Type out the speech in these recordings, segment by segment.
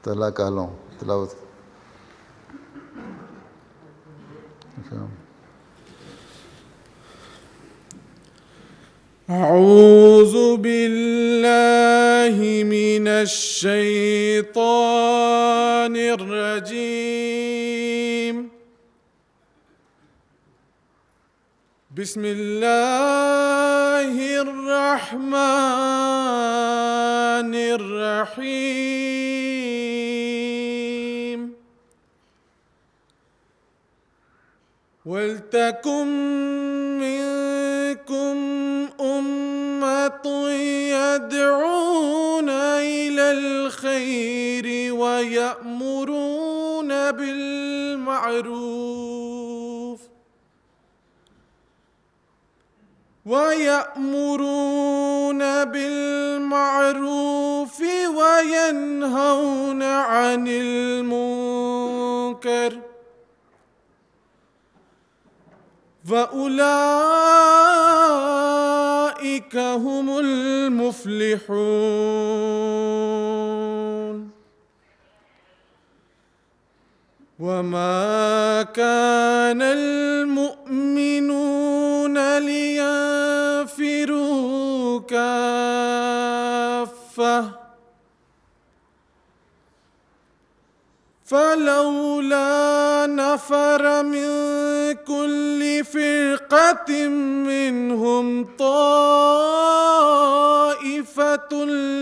طلاق کالوں تلاوت. اعوذ باللہ من الشیطان الرجیم. بسم اللہ الرحمن الرحیم. وَلْتَكُن مِّنكُمْ أُمَّةٌ يَدْعُونَ إِلَى الْخَيْرِ وَيَأْمُرُونَ بِالْمَعْرُوفِ وَيَنْهَوْنَ عَنِ الْمُنكَرِ وَأُولَئِكَ هُمُ الْمُفْلِحُونَ. وَمَا كَانَ الْمُؤْمِنُونَ لِيَنفِرُوا كَافَّةً فَلَوْلَا نَفَرَ مِن كُلِّ فِرْقَةٍ مِّنْهُمْ طَائِفَةٌ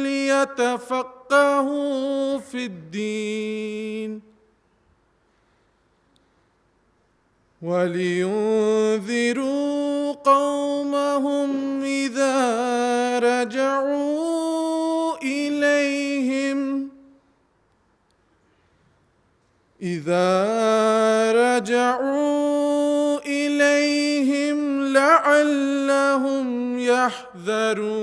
لِيَتَفَقَّهُوا فِي الدِّينِ وَلِيُنذِرُوا قَوْمَهُمْ إِذَا رَجَعُوا إِلَيْهِمْ لَعَلَّهُمْ يَحْذَرُونَ.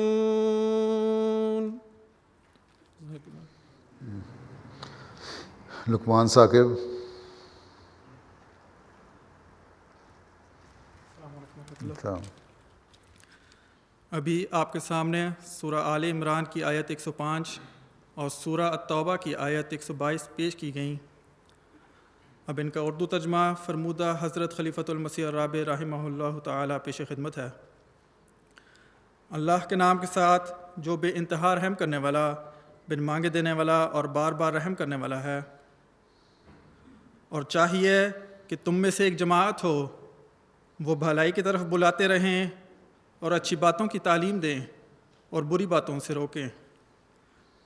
لقمان ثاقب. ابھی آپ کے سامنے سورہ آل عمران کی آیت 105 اور سورہ التوبہ کی آیت 122 پیش کی گئیں. اب ان کا اردو ترجمہ فرمودہ حضرت خلیفۃ المسیح الرابع رحمہ اللہ تعالیٰ پیش خدمت ہے. اللہ کے نام کے ساتھ جو بے انتہا رحم کرنے والا، بن مانگے دینے والا اور بار بار رحم کرنے والا ہے. اور چاہیے کہ تم میں سے ایک جماعت ہو، وہ بھلائی کی طرف بلاتے رہیں اور اچھی باتوں کی تعلیم دیں اور بری باتوں سے روکیں،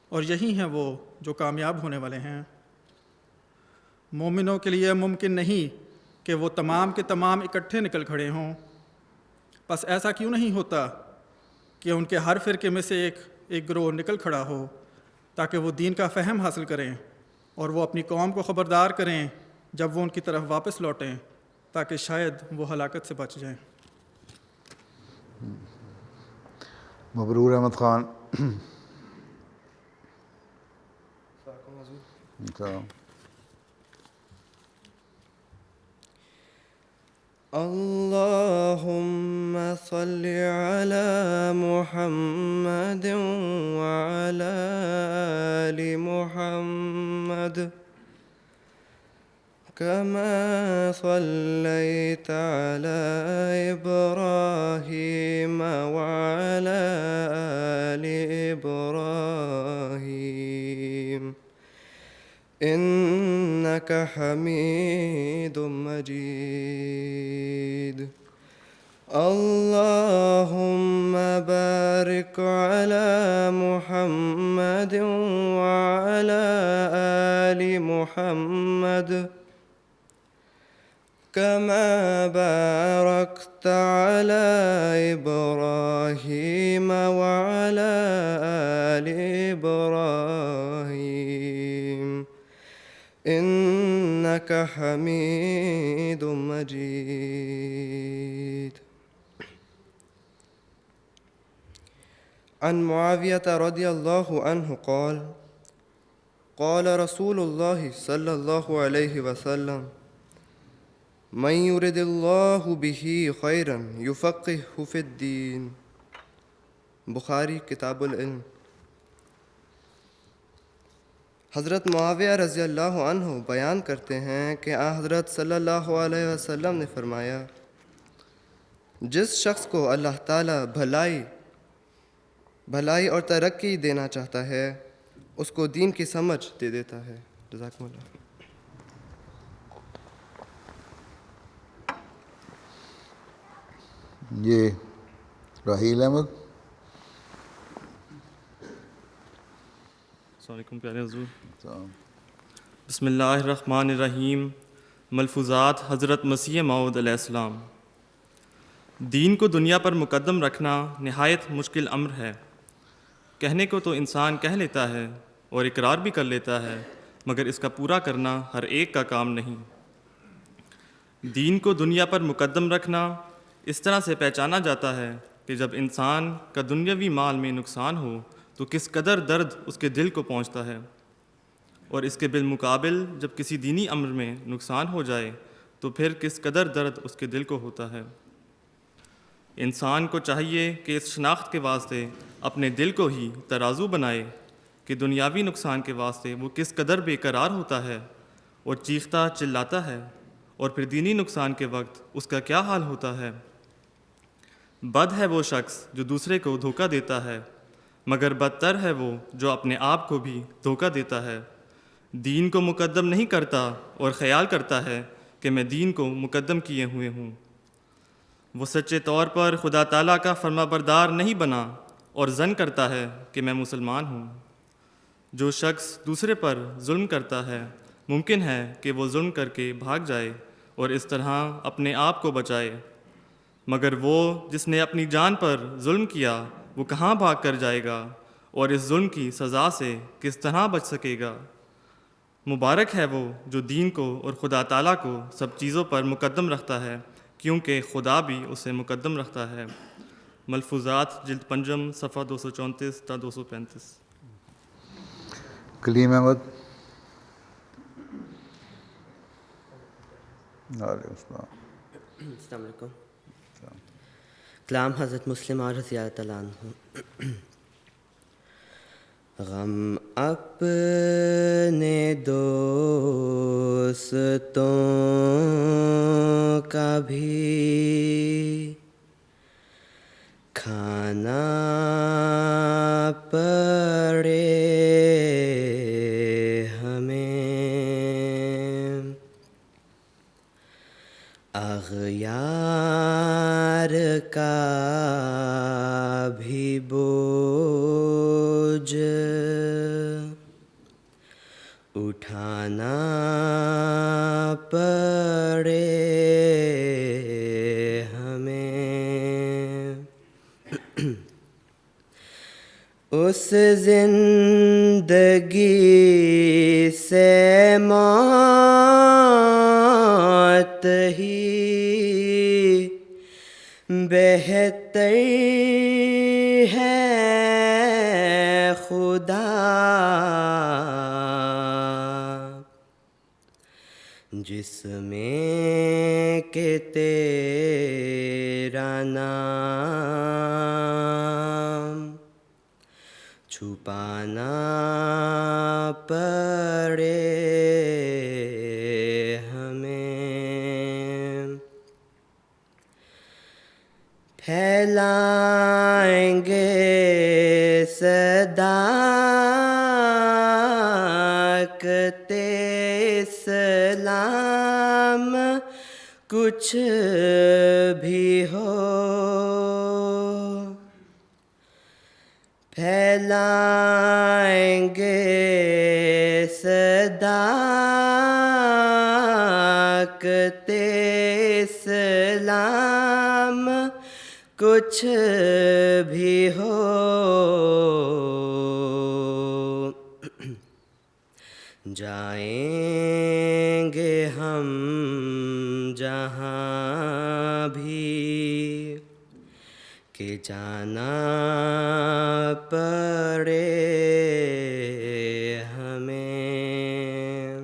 اور یہی ہیں وہ جو کامیاب ہونے والے ہیں. مومنوں کے لیے ممکن نہیں کہ وہ تمام کے تمام اکٹھے نکل کھڑے ہوں. پس ایسا کیوں نہیں ہوتا کہ ان کے ہر فرقے میں سے ایک گروہ نکل کھڑا ہو تاکہ وہ دین کا فہم حاصل کریں اور وہ اپنی قوم کو خبردار کریں جب وہ ان کی طرف واپس لوٹیں، تاکہ شاید وہ ہلاکت سے بچ جائیں. مبرور احمد خان. اللهم صل على محمد وعلى آل محمد كما صليت على إبراهيم وعلى آل إبراهيم إنك حميد مجيد. اللهم بارك على محمد وعلى آل محمد كما باركت على إبراهيم وعلى آل إبراهيم إنك حميد مجيد. عن معاوية رضي الله عنه قال قال رسول الله صلى الله عليه وسلم من يرد الله به خيرا يفقهه في الدين. بخاری کتاب العلم. حضرت معاویہ رضی اللہ عنہ بیان کرتے ہیں کہ حضرت صلی اللہ علیہ وسلم نے فرمایا، جس شخص کو اللہ تعالیٰ بھلائی اور ترقی دینا چاہتا ہے اس کو دین کی سمجھ دے دیتا ہے۔ جزاکم اللہ۔ یہ راحیل احمد۔ السلام علیکم پیارے حضور۔ بسم اللہ الرحمن الرحیم۔ ملفوظات حضرت مسیح موعود علیہ السلام۔ دین کو دنیا پر مقدم رکھنا نہایت مشکل امر ہے۔ کہنے کو تو انسان کہہ لیتا ہے اور اقرار بھی کر لیتا ہے، مگر اس کا پورا کرنا ہر ایک کا کام نہیں۔ دین کو دنیا پر مقدم رکھنا اس طرح سے پہچانا جاتا ہے کہ جب انسان کا دنیاوی مال میں نقصان ہو تو کس قدر درد اس کے دل کو پہنچتا ہے، اور اس کے بالمقابل جب کسی دینی امر میں نقصان ہو جائے تو پھر کس قدر درد اس کے دل کو ہوتا ہے۔ انسان کو چاہیے کہ اس شناخت کے واسطے اپنے دل کو ہی ترازو بنائے کہ دنیاوی نقصان کے واسطے وہ کس قدر بے قرار ہوتا ہے اور چیختا چلاتا ہے، اور پھر دینی نقصان کے وقت اس کا کیا حال ہوتا ہے۔ بد ہے وہ شخص جو دوسرے کو دھوکہ دیتا ہے، مگر بدتر ہے وہ جو اپنے آپ کو بھی دھوکہ دیتا ہے، دین کو مقدم نہیں کرتا اور خیال کرتا ہے کہ میں دین کو مقدم کیے ہوئے ہوں۔ وہ سچے طور پر خدا تعالیٰ کا فرما بردار نہیں بنا اور ظن کرتا ہے کہ میں مسلمان ہوں۔ جو شخص دوسرے پر ظلم کرتا ہے ممکن ہے کہ وہ ظلم کر کے بھاگ جائے اور اس طرح اپنے آپ کو بچائے، مگر وہ جس نے اپنی جان پر ظلم کیا وہ کہاں بھاگ کر جائے گا اور اس ظلم کی سزا سے کس طرح بچ سکے گا۔ مبارک ہے وہ جو دین کو اور خدا تعالیٰ کو سب چیزوں پر مقدم رکھتا ہے، کیونکہ خدا بھی اسے مقدم رکھتا ہے۔ ملفوظات جلد پنجم صفحہ 234 تا 235۔ کلیم احمد۔ وعلیکم السلام۔ السلام علیکم۔ کلام حضرت مسلم اور رضی اللہ تعالیٰ عنہ۔ غم اپنے دوستوں کا بھی کھانا پڑے ہمیں، اغیار کا بھی بوجھ اٹھانا پڑے ہمیں، اس زندگی سے موت ہی بہتر ہے خدا، جس میں کہ تیرا نام چھپانا پڑے ہمیں، پھیلائیں گے صداقت اسلام کچھ بھی ہو، پھیلائیں گے صداقت اسلام کچھ بھی ہو، جائیں گے ہم جہاں بھی کہ جانا پڑے ہمیں،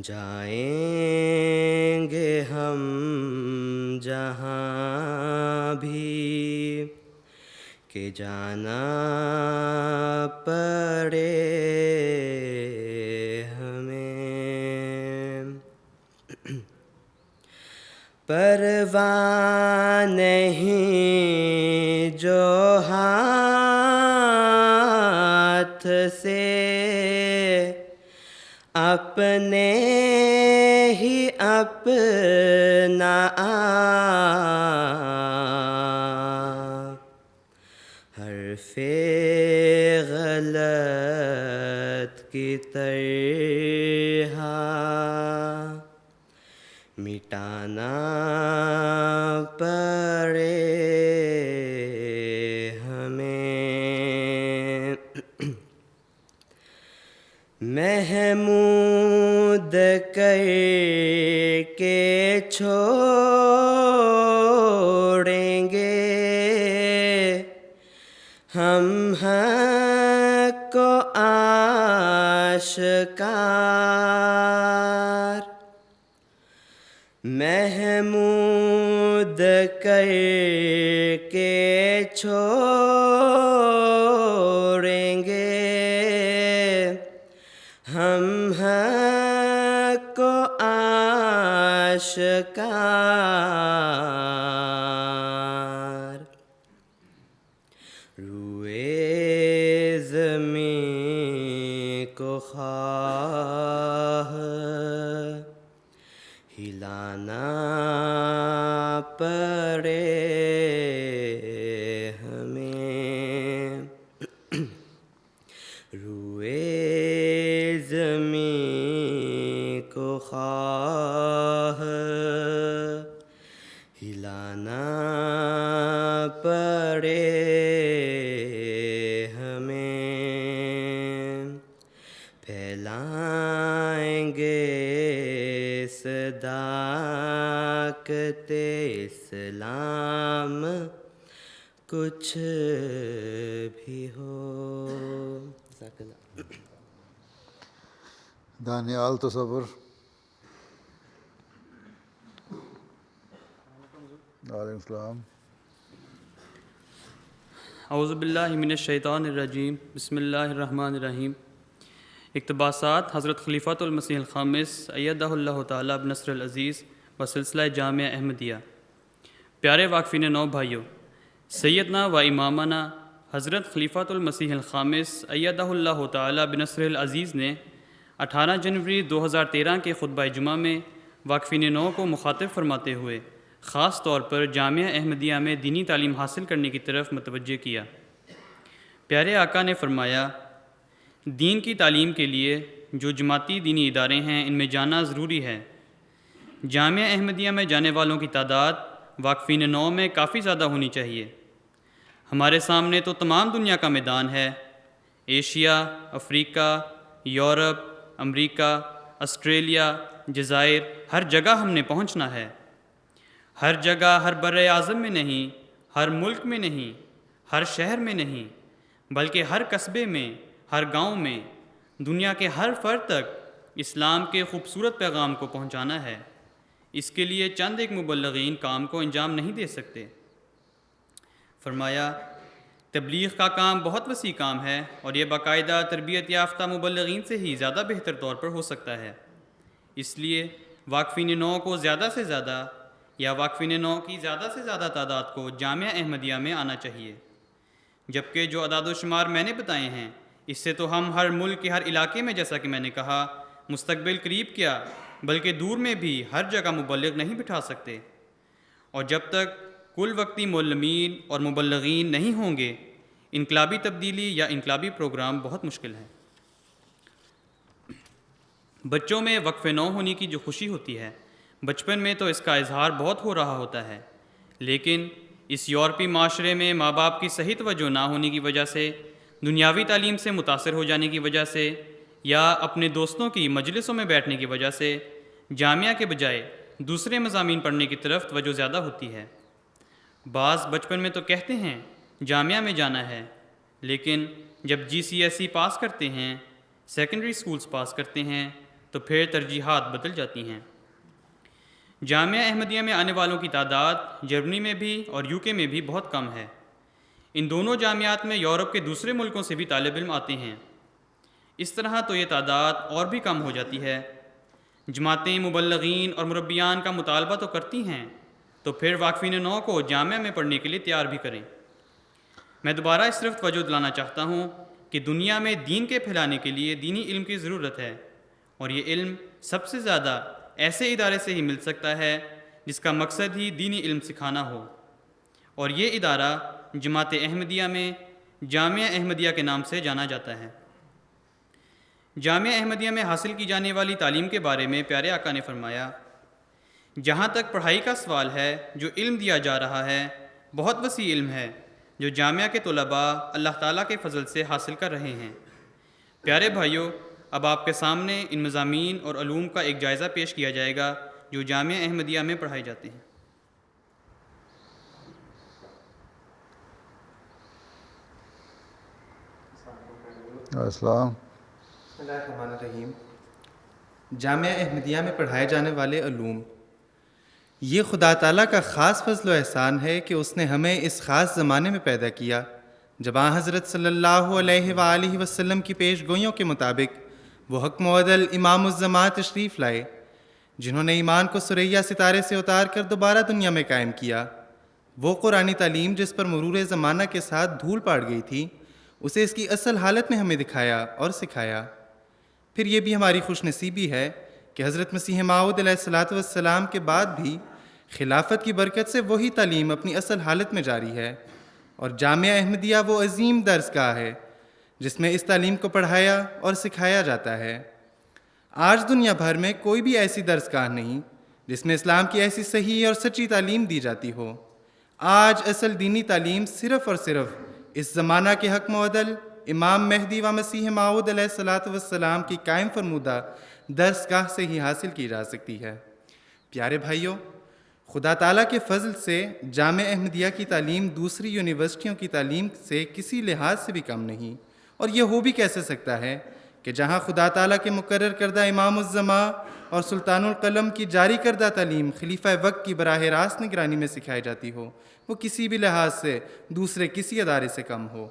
جائیں گے ہم جہاں بھی کہ جانا پڑے ہمیں، پرواہ نہیں جو ہاتھ سے اپنے ہی اپنا حرف غلط کی طرح مٹانا پڑے ہمیں، محمود کر کے چھوڑیں گے ہم حق کو آشکار، محمود کر کے چھوڑیں گے ہم حق کو آشکار، روئے زمین کو خواہ ہلانا پڑے ہمیں، روئے زمین کو خواہ ہلانا پڑے ہمیں، پھیلائیں گے صداقت اسلام کچھ بھی ہو۔ جزاک اللہ۔ دانیال تصور۔ وعلیکم السلام۔ اعوذ باللہ من الشیطان الرجیم، بسم اللہ الرحمن الرحیم۔ اقتباسات حضرت خلیفۃ المسیح الخامس ایدہ اللہ تعالیٰ بنصر العزیز و سلسلہ جامعہ احمدیہ۔ پیارے واقفین نو بھائیوں، سیدنا و امامنا حضرت خلیفۃ المسیح الخامس ایدہ اللہ تعالیٰ بنصر العزیز نے 18 جنوری 2013 کے خطبہ جمعہ میں واقفین نو کو مخاطب فرماتے ہوئے خاص طور پر جامعہ احمدیہ میں دینی تعلیم حاصل کرنے کی طرف متوجہ کیا۔ پیارے آقا نے فرمایا، دین کی تعلیم کے لیے جو جماعتی دینی ادارے ہیں ان میں جانا ضروری ہے۔ جامعہ احمدیہ میں جانے والوں کی تعداد واقفین نو میں کافی زیادہ ہونی چاہیے۔ ہمارے سامنے تو تمام دنیا کا میدان ہے، ایشیا، افریقہ، یورپ، امریکہ، آسٹریلیا، جزائر، ہر جگہ ہم نے پہنچنا ہے۔ ہر جگہ، ہر بر اعظم میں نہیں، ہر ملک میں نہیں، ہر شہر میں نہیں، بلکہ ہر قصبے میں، ہر گاؤں میں، دنیا کے ہر فرد تک اسلام کے خوبصورت پیغام کو پہنچانا ہے۔ اس کے لیے چند ایک مبلغین کام کو انجام نہیں دے سکتے۔ فرمایا، تبلیغ کا کام بہت وسیع کام ہے اور یہ باقاعدہ تربیت یافتہ مبلغین سے ہی زیادہ بہتر طور پر ہو سکتا ہے۔ اس لیے واقفین نو کو زیادہ سے زیادہ یا واقفین نو کی زیادہ سے زیادہ تعداد کو جامعہ احمدیہ میں آنا چاہیے، جبکہ جو اعداد و شمار میں نے بتائے ہیں اس سے تو ہم ہر ملک کے ہر علاقے میں، جیسا کہ میں نے کہا، مستقبل قریب کیا بلکہ دور میں بھی ہر جگہ مبلغ نہیں بٹھا سکتے، اور جب تک کل وقتی معلمین اور مبلغین نہیں ہوں گے انقلابی تبدیلی یا انقلابی پروگرام بہت مشکل ہے۔ بچوں میں وقف نو ہونے کی جو خوشی ہوتی ہے، بچپن میں تو اس کا اظہار بہت ہو رہا ہوتا ہے، لیکن اس یورپی معاشرے میں ماں باپ کی صحیح توجہ نہ ہونے کی وجہ سے، دنیاوی تعلیم سے متاثر ہو جانے کی وجہ سے، یا اپنے دوستوں کی مجلسوں میں بیٹھنے کی وجہ سے جامعہ کے بجائے دوسرے مضامین پڑھنے کی طرف توجہ زیادہ ہوتی ہے۔ بعض بچپن میں تو کہتے ہیں جامعہ میں جانا ہے، لیکن جب GCSE پاس کرتے ہیں، سیکنڈری سکولز پاس کرتے ہیں، تو پھر ترجیحات بدل جاتی ہیں۔ جامعہ احمدیہ میں آنے والوں کی تعداد جرمنی میں بھی اور UK میں بھی بہت کم ہے۔ ان دونوں جامعات میں یورپ کے دوسرے ملکوں سے بھی طالب علم آتے ہیں۔ اس طرح تو یہ تعداد اور بھی کم ہو جاتی ہے۔ جماعتیں مبلغین اور مربیان کا مطالبہ تو کرتی ہیں، تو پھر واقفین نو کو جامعہ میں پڑھنے کے لیے تیار بھی کریں۔ میں دوبارہ اس طرف توجہ دلانا چاہتا ہوں کہ دنیا میں دین کے پھیلانے کے لیے دینی علم کی ضرورت ہے، اور یہ علم سب سے زیادہ ایسے ادارے سے ہی مل سکتا ہے جس کا مقصد ہی دینی علم سکھانا ہو، اور یہ ادارہ جماعت احمدیہ میں جامعہ احمدیہ کے نام سے جانا جاتا ہے۔ جامعہ احمدیہ میں حاصل کی جانے والی تعلیم کے بارے میں پیارے آقا نے فرمایا، جہاں تک پڑھائی کا سوال ہے، جو علم دیا جا رہا ہے بہت وسیع علم ہے جو جامعہ کے طلباء اللہ تعالیٰ کے فضل سے حاصل کر رہے ہیں۔ پیارے بھائیوں، اب آپ کے سامنے ان مضامین اور علوم کا ایک جائزہ پیش کیا جائے گا جو جامعہ احمدیہ میں پڑھائے جاتے ہیں۔ السلام۔ بسم اللہ الرحمن الرحیم۔ جامعہ احمدیہ میں پڑھائے جانے والے علوم، یہ خدا تعالیٰ کا خاص فضل و احسان ہے کہ اس نے ہمیں اس خاص زمانے میں پیدا کیا جب آن حضرت صلی اللہ علیہ وآلہ وسلم کی پیش گوئیوں کے مطابق وہ حکم و عدل امام الزمان تشریف لائے، جنہوں نے ایمان کو ثریا ستارے سے اتار کر دوبارہ دنیا میں قائم کیا۔ وہ قرآنی تعلیم جس پر مرور زمانہ کے ساتھ دھول پاڑ گئی تھی، اسے اس کی اصل حالت میں ہمیں دکھایا اور سکھایا۔ پھر یہ بھی ہماری خوش نصیبی ہے کہ حضرت مسیح موعود علیہ الصلاۃ والسلام کے بعد بھی خلافت کی برکت سے وہی تعلیم اپنی اصل حالت میں جاری ہے، اور جامعہ احمدیہ وہ عظیم درس گاہ ہے جس میں اس تعلیم کو پڑھایا اور سکھایا جاتا ہے۔ آج دنیا بھر میں کوئی بھی ایسی درس گاہ نہیں جس میں اسلام کی ایسی صحیح اور سچی تعلیم دی جاتی ہو۔ آج اصل دینی تعلیم صرف اور صرف اس زمانہ کے حکم و عدل امام مہدی و مسیح موعود علیہ الصلاۃ والسلام کی قائم فرمودہ درس گاہ سے ہی حاصل کی جا سکتی ہے۔ پیارے بھائیوں، خدا تعالیٰ کے فضل سے جامعہ احمدیہ کی تعلیم دوسری یونیورسٹیوں کی تعلیم سے کسی لحاظ سے بھی کم نہیں، اور یہ ہو بھی کیسے سکتا ہے کہ جہاں خدا تعالیٰ کے مقرر کردہ امام الزمان اور سلطان القلم کی جاری کردہ تعلیم خلیفہ وقت کی براہ راست نگرانی میں سکھائی جاتی ہو، وہ کسی بھی لحاظ سے دوسرے کسی ادارے سے کم ہو۔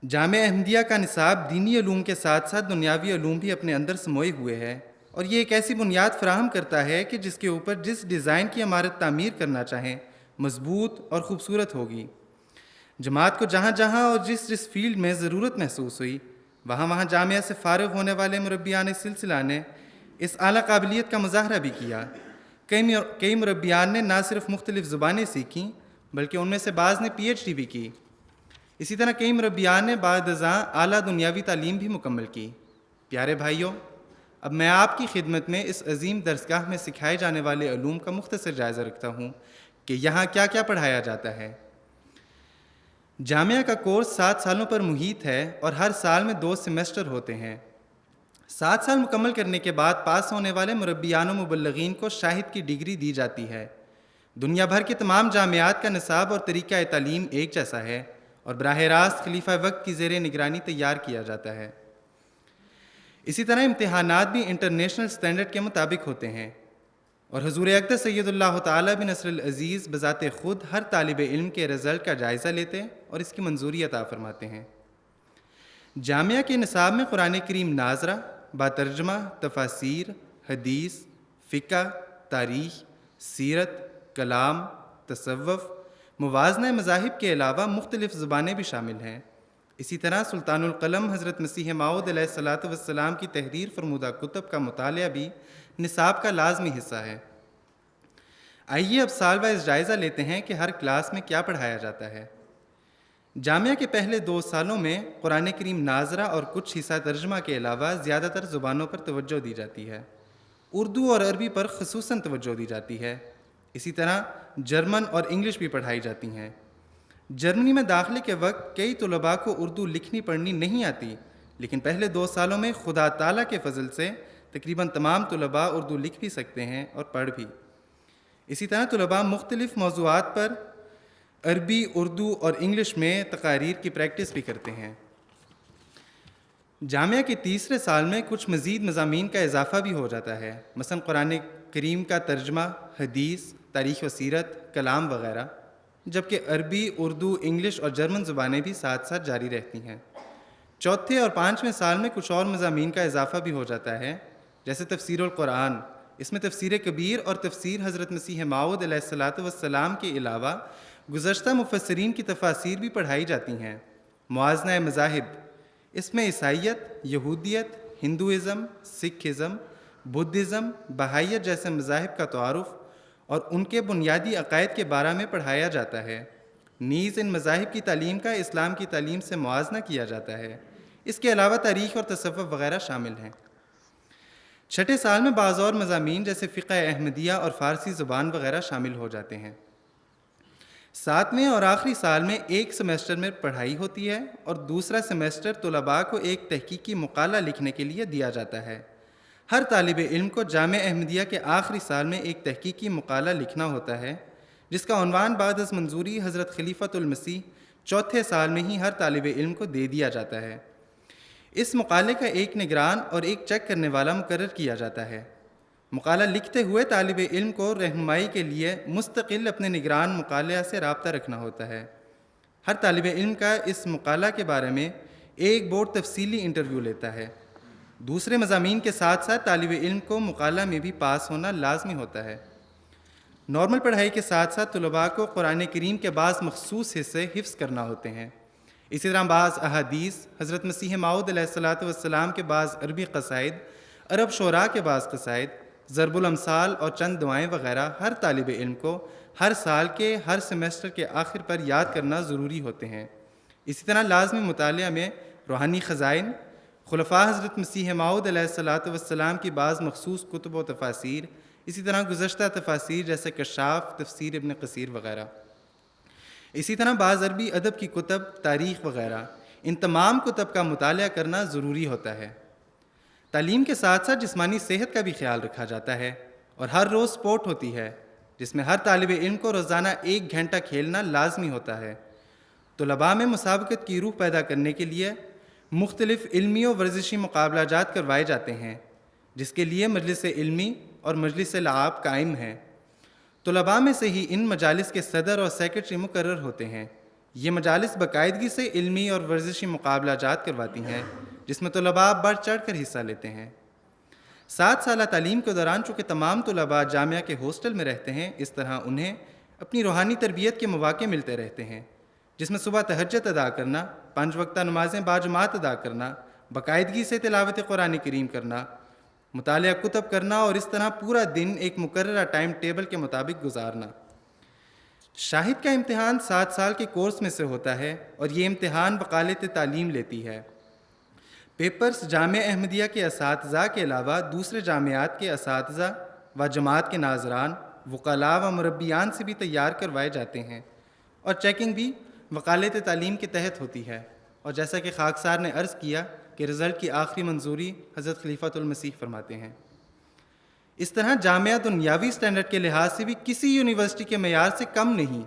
جامعہ احمدیہ کا نصاب دینی علوم کے ساتھ ساتھ دنیاوی علوم بھی اپنے اندر سموئے ہوئے ہے، اور یہ ایک ایسی بنیاد فراہم کرتا ہے کہ جس کے اوپر جس ڈیزائن کی عمارت تعمیر کرنا چاہیں مضبوط اور خوبصورت ہوگی۔ جماعت کو جہاں جہاں اور جس فیلڈ میں ضرورت محسوس ہوئی، وہاں وہاں جامعہ سے فارغ ہونے والے مربیان سلسلہ نے اس اعلیٰ قابلیت کا مظاہرہ بھی کیا۔ کئی مربیان نے نہ صرف مختلف زبانیں سیکھیں بلکہ ان میں سے بعض نے PhD بھی کی۔ اسی طرح کئی مربیان نے بعد ازاں اعلیٰ دنیاوی تعلیم بھی مکمل کی۔ پیارے بھائیوں، اب میں آپ کی خدمت میں اس عظیم درسگاہ میں سکھائے جانے والے علوم کا مختصر جائزہ رکھتا ہوں کہ یہاں کیا کیا پڑھایا جاتا ہے۔ جامعہ کا کورس 7 سالوں پر محیط ہے اور ہر سال میں 2 سیمسٹر ہوتے ہیں۔ 7 سال مکمل کرنے کے بعد پاس ہونے والے مربیان و مبلغین کو شاہد کی ڈگری دی جاتی ہے۔ دنیا بھر کے تمام جامعات کا نصاب اور طریقہ تعلیم ایک جیسا ہے اور براہ راست خلیفہ وقت کی زیر نگرانی تیار کیا جاتا ہے۔ اسی طرح امتحانات بھی انٹرنیشنل سٹینڈرڈ کے مطابق ہوتے ہیں، اور حضور اقدس سید اللہ تعالیٰ بن نصر العزیز بذات خود ہر طالب علم کے رزلٹ کا جائزہ لیتے اور اس کی منظوری عطا فرماتے ہیں۔ جامعہ کے نصاب میں قرآن کریم ناظرہ، باترجمہ، تفاسیر، حدیث، فقہ، تاریخ، سیرت، کلام، تصوف، موازنہ مذاہب کے علاوہ مختلف زبانیں بھی شامل ہیں۔ اسی طرح سلطان القلم حضرت مسیح موعود علیہ الصلاۃ والسلام کی تحریر فرمودہ کتب کا مطالعہ بھی نصاب کا لازمی حصہ ہے۔ آئیے اب سال وائز جائزہ لیتے ہیں کہ ہر کلاس میں کیا پڑھایا جاتا ہے۔ جامعہ کے پہلے 2 سالوں میں قرآن کریم ناظرہ اور کچھ حصہ ترجمہ کے علاوہ زیادہ تر زبانوں پر توجہ دی جاتی ہے۔ اردو اور عربی پر خصوصاً توجہ دی جاتی ہے۔ اسی طرح جرمن اور انگلش بھی پڑھائی جاتی ہیں۔ جرمنی میں داخلے کے وقت کئی طلباء کو اردو لکھنی پڑھنی نہیں آتی، لیکن پہلے 2 سالوں میں خدا تعالیٰ کے فضل سے تقریباً تمام طلباء اردو لکھ بھی سکتے ہیں اور پڑھ بھی۔ اسی طرح طلباء مختلف موضوعات پر عربی، اردو اور انگلش میں تقاریر کی پریکٹس بھی کرتے ہیں۔ جامعہ کے تیسرے سال میں کچھ مزید مضامین کا اضافہ بھی ہو جاتا ہے، مثلا قرآن کریم کا ترجمہ، حدیث، تاریخ و سیرت، کلام وغیرہ۔ جبکہ عربی، اردو، انگلش اور جرمن زبانیں بھی ساتھ ساتھ جاری رہتی ہیں۔ چوتھے اور پانچویں سال میں کچھ اور مضامین کا اضافہ بھی ہو جاتا ہے، جیسے تفسیر القرآن۔ اس میں تفسیر کبیر اور تفسیر حضرت مسیح موعود علیہ الصلاۃ والسلام کے علاوہ گزشتہ مفسرین کی تفاسیر بھی پڑھائی جاتی ہیں۔ موازنہ مذاہب، اس میں عیسائیت، یہودیت، ہندوازم، سکھزم، بدھزم، بہائیت جیسے مذاہب کا تعارف اور ان کے بنیادی عقائد کے بارے میں پڑھایا جاتا ہے۔ نیز ان مذاہب کی تعلیم کا اسلام کی تعلیم سے موازنہ کیا جاتا ہے۔ اس کے علاوہ تاریخ اور تصوف وغیرہ شامل ہیں۔ چھٹے سال میں بعض اور مضامین جیسے فقہ احمدیہ اور فارسی زبان وغیرہ شامل ہو جاتے ہیں۔ ساتویں اور آخری سال میں ایک سیمسٹر میں پڑھائی ہوتی ہے اور دوسرا سیمسٹر طلباء کو ایک تحقیقی مقالہ لکھنے کے لیے دیا جاتا ہے۔ ہر طالب علم کو جامعہ احمدیہ کے آخری سال میں ایک تحقیقی مقالہ لکھنا ہوتا ہے، جس کا عنوان بعد از منظوری حضرت خلیفۃ المسیح چوتھے سال میں ہی ہر طالب علم کو دے دیا جاتا ہے۔ اس مقالے کا ایک نگران اور ایک چیک کرنے والا مقرر کیا جاتا ہے۔ مقالہ لکھتے ہوئے طالب علم کو رہنمائی کے لیے مستقل اپنے نگران مقالہ سے رابطہ رکھنا ہوتا ہے۔ ہر طالب علم کا اس مقالہ کے بارے میں ایک بورڈ تفصیلی انٹرویو لیتا ہے۔ دوسرے مضامین کے ساتھ ساتھ طالب علم کو مقالہ میں بھی پاس ہونا لازمی ہوتا ہے۔ نارمل پڑھائی کے ساتھ ساتھ طلباء کو قرآن کریم کے بعض مخصوص حصے حفظ کرنا ہوتے ہیں۔ اسی طرح بعض احادیث، حضرت مسیح موعود علیہ الصلاۃ والسلام کے بعض عربی قصائد، عرب شعراء کے بعض قصائد، ضرب الامثال اور چند دعائیں وغیرہ ہر طالب علم کو ہر سال کے ہر سیمسٹر کے آخر پر یاد کرنا ضروری ہوتے ہیں۔ اسی طرح لازمی مطالعہ میں روحانی خزائن، خلفاء حضرت مسیح موعود علیہ الصلاۃ والسلام کی بعض مخصوص کتب و تفاسیر، اسی طرح گزشتہ تفاسیر جیسے کشاف، تفسیر ابن کثیر وغیرہ، اسی طرح بعض عربی ادب کی کتب، تاریخ وغیرہ، ان تمام کتب کا مطالعہ کرنا ضروری ہوتا ہے۔ تعلیم کے ساتھ ساتھ جسمانی صحت کا بھی خیال رکھا جاتا ہے اور ہر روز سپورٹ ہوتی ہے، جس میں ہر طالب علم کو روزانہ 1 گھنٹہ کھیلنا لازمی ہوتا ہے۔ طلباء میں مسابقت کی روح پیدا کرنے کے لیے مختلف علمی و ورزشی مقابلہ جات کروائے جاتے ہیں، جس کے لیے مجلس علمی اور مجلس لعاب قائم ہیں۔ طلباء میں سے ہی ان مجالس کے صدر اور سیکرٹری مقرر ہوتے ہیں۔ یہ مجالس باقاعدگی سے علمی اور ورزشی مقابلہ جات کرواتی ہیں، جس میں طلباء بڑھ چڑھ کر حصہ لیتے ہیں۔ 7 سالہ تعلیم کے دوران چونکہ تمام طلباء جامعہ کے ہاسٹل میں رہتے ہیں، اس طرح انہیں اپنی روحانی تربیت کے مواقع ملتے رہتے ہیں، جس میں صبح تہجد ادا کرنا، 5 وقتہ نمازیں باجماعت ادا کرنا، باقاعدگی سے تلاوت قرآن کریم کرنا، مطالعہ کتب کرنا اور اس طرح پورا دن ایک مقررہ ٹائم ٹیبل کے مطابق گزارنا۔ شاہد کا امتحان 7 سال کے کورس میں سے ہوتا ہے اور یہ امتحان وکالت تعلیم لیتی ہے۔ پیپرز جامعہ احمدیہ کے اساتذہ کے علاوہ دوسرے جامعات کے اساتذہ و جماعت کے ناظران، وکلاء و مربیان سے بھی تیار کروائے جاتے ہیں اور چیکنگ بھی وکالت تعلیم کے تحت ہوتی ہے۔ اور جیسا کہ خاکسار نے عرض کیا کہ رزلٹ کی آخری منظوری حضرت خلیفۃ المسیح فرماتے ہیں۔ اس طرح جامعہ دنیاوی سٹینڈرڈ کے لحاظ سے بھی کسی یونیورسٹی کے معیار سے کم نہیں،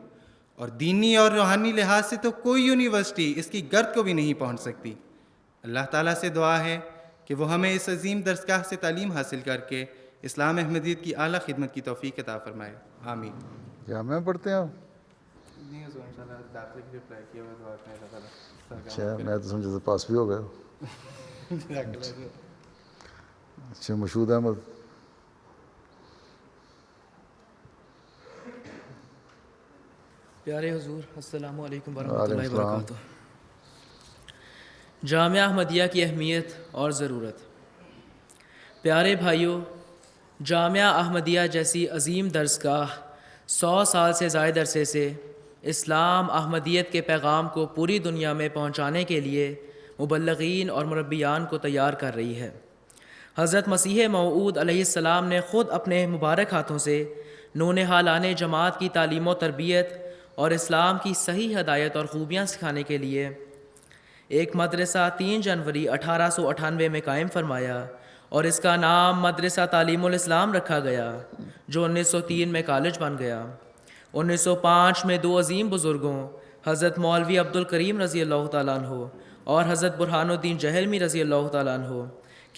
اور دینی اور روحانی لحاظ سے تو کوئی یونیورسٹی اس کی گرد کو بھی نہیں پہنچ سکتی۔ اللہ تعالیٰ سے دعا ہے کہ وہ ہمیں اس عظیم درسگاہ سے تعلیم حاصل کر کے اسلام احمدیت کی اعلیٰ خدمت کی توفیق عطا فرمائے، آمین۔ جامعہ پڑھتے ہیں آپ؟ نہیں حضور انشاءاللہ داخلے کے لیے اپلائی کیا ہوا، دعا کریں اللہ تعالیٰ۔ اچھا، میں تو سمجھا پاس بھی ہو گئے ہو۔ اچھا، مشہود احمد۔ پیارے حضور السلام علیکم ورحمۃ اللہ وبرکاتہ۔ جامعہ احمدیہ کی اہمیت اور ضرورت۔ پیارے بھائیوں، جامعہ احمدیہ جیسی عظیم درسگاہ 100 سال سے زائد عرصے سے اسلام احمدیت کے پیغام کو پوری دنیا میں پہنچانے کے لیے مبلغین اور مربیان کو تیار کر رہی ہے۔ حضرت مسیح موعود علیہ السلام نے خود اپنے مبارک ہاتھوں سے نونہالان جماعت کی تعلیم و تربیت اور اسلام کی صحیح ہدایت اور خوبیاں سکھانے کے لیے ایک مدرسہ 3 جنوری 1898 میں قائم فرمایا اور اس کا نام مدرسہ تعلیم الاسلام رکھا گیا، جو 1903 میں کالج بن گیا۔ 1905 میں 2 عظیم بزرگوں حضرت مولوی عبدالکریم رضی اللہ تعالیٰ عنہ اور حضرت برہان الدین جہلمی رضی اللہ تعالیٰ عنہ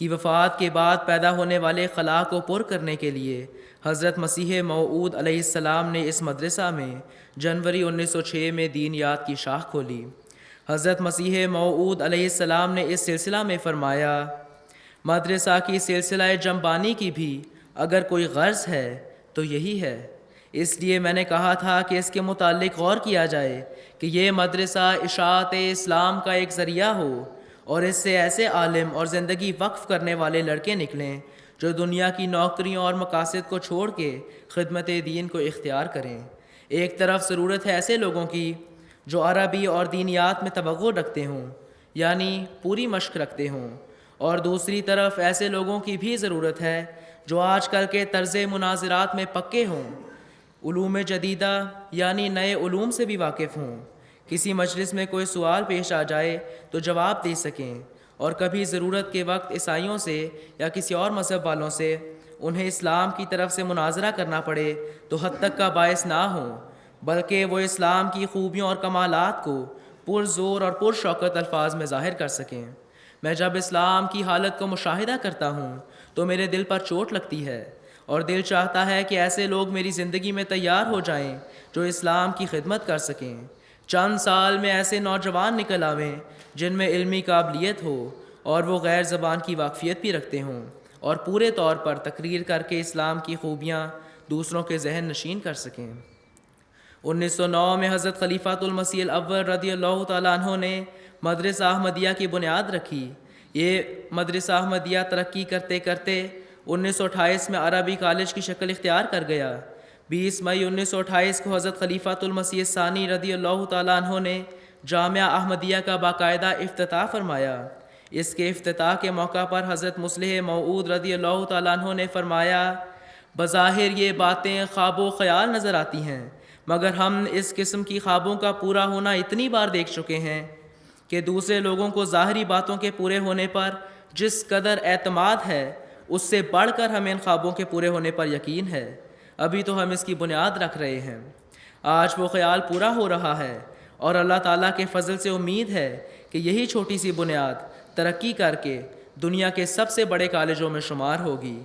کی وفات کے بعد پیدا ہونے والے خلا کو پر کرنے کے لیے حضرت مسیح موعود علیہ السلام نے اس مدرسہ میں جنوری 1906 میں دینیات کی شاخ کھولی۔ حضرت مسیح موعود علیہ السلام نے اس سلسلہ میں فرمایا، مدرسہ کی سلسلہ جنبانی کی بھی اگر کوئی غرض ہے تو یہی ہے، اس لیے میں نے کہا تھا کہ اس کے متعلق غور کیا جائے کہ یہ مدرسہ اشاعت اسلام کا ایک ذریعہ ہو اور اس سے ایسے عالم اور زندگی وقف کرنے والے لڑکے نکلیں جو دنیا کی نوکریوں اور مقاصد کو چھوڑ کے خدمت دین کو اختیار کریں۔ ایک طرف ضرورت ہے ایسے لوگوں کی جو عربی اور دینیات میں توغہ رکھتے ہوں، یعنی پوری مشق رکھتے ہوں، اور دوسری طرف ایسے لوگوں کی بھی ضرورت ہے جو آج کل کے طرز مناظرات میں پکے ہوں، علوم جدیدہ یعنی نئے علوم سے بھی واقف ہوں، کسی مجلس میں کوئی سوال پیش آ جائے تو جواب دے سکیں، اور کبھی ضرورت کے وقت عیسائیوں سے یا کسی اور مذہب والوں سے انہیں اسلام کی طرف سے مناظرہ کرنا پڑے تو حد تک کا باعث نہ ہوں، بلکہ وہ اسلام کی خوبیوں اور کمالات کو پرزور اور پرشوکت الفاظ میں ظاہر کر سکیں۔ میں جب اسلام کی حالت کو مشاہدہ کرتا ہوں تو میرے دل پر چوٹ لگتی ہے، اور دل چاہتا ہے کہ ایسے لوگ میری زندگی میں تیار ہو جائیں جو اسلام کی خدمت کر سکیں۔ چند سال میں ایسے نوجوان نکل آویں جن میں علمی قابلیت ہو اور وہ غیر زبان کی واقفیت بھی رکھتے ہوں، اور پورے طور پر تقریر کر کے اسلام کی خوبیاں دوسروں کے ذہن نشین کر سکیں۔ 1909 میں حضرت خلیفۃ المسیح الاول رضی اللہ تعالیٰ عنہ نے مدرسہ احمدیہ کی بنیاد رکھی۔ یہ مدرسہ احمدیہ ترقی کرتے کرتے 1928 میں عربی کالج کی شکل اختیار کر گیا۔ 20 مئی 1928 کو حضرت خلیفۃ المسیح الثانی رضی اللہ تعالیٰ عنہ نے جامعہ احمدیہ کا باقاعدہ افتتاح فرمایا۔ اس کے افتتاح کے موقع پر حضرت مصلح موعود رضی اللہ تعالیٰ عنہ نے فرمایا، بظاہر یہ باتیں خواب و خیال نظر آتی ہیں، مگر ہم اس قسم کی خوابوں کا پورا ہونا اتنی بار دیکھ چکے ہیں کہ دوسرے لوگوں کو ظاہری باتوں کے پورے ہونے پر جس قدر اعتماد ہے اس سے بڑھ کر ہمیں ان خوابوں کے پورے ہونے پر یقین ہے۔ ابھی تو ہم اس کی بنیاد رکھ رہے ہیں، آج وہ خیال پورا ہو رہا ہے، اور اللہ تعالیٰ کے فضل سے امید ہے کہ یہی چھوٹی سی بنیاد ترقی کر کے دنیا کے سب سے بڑے کالجوں میں شمار ہوگی۔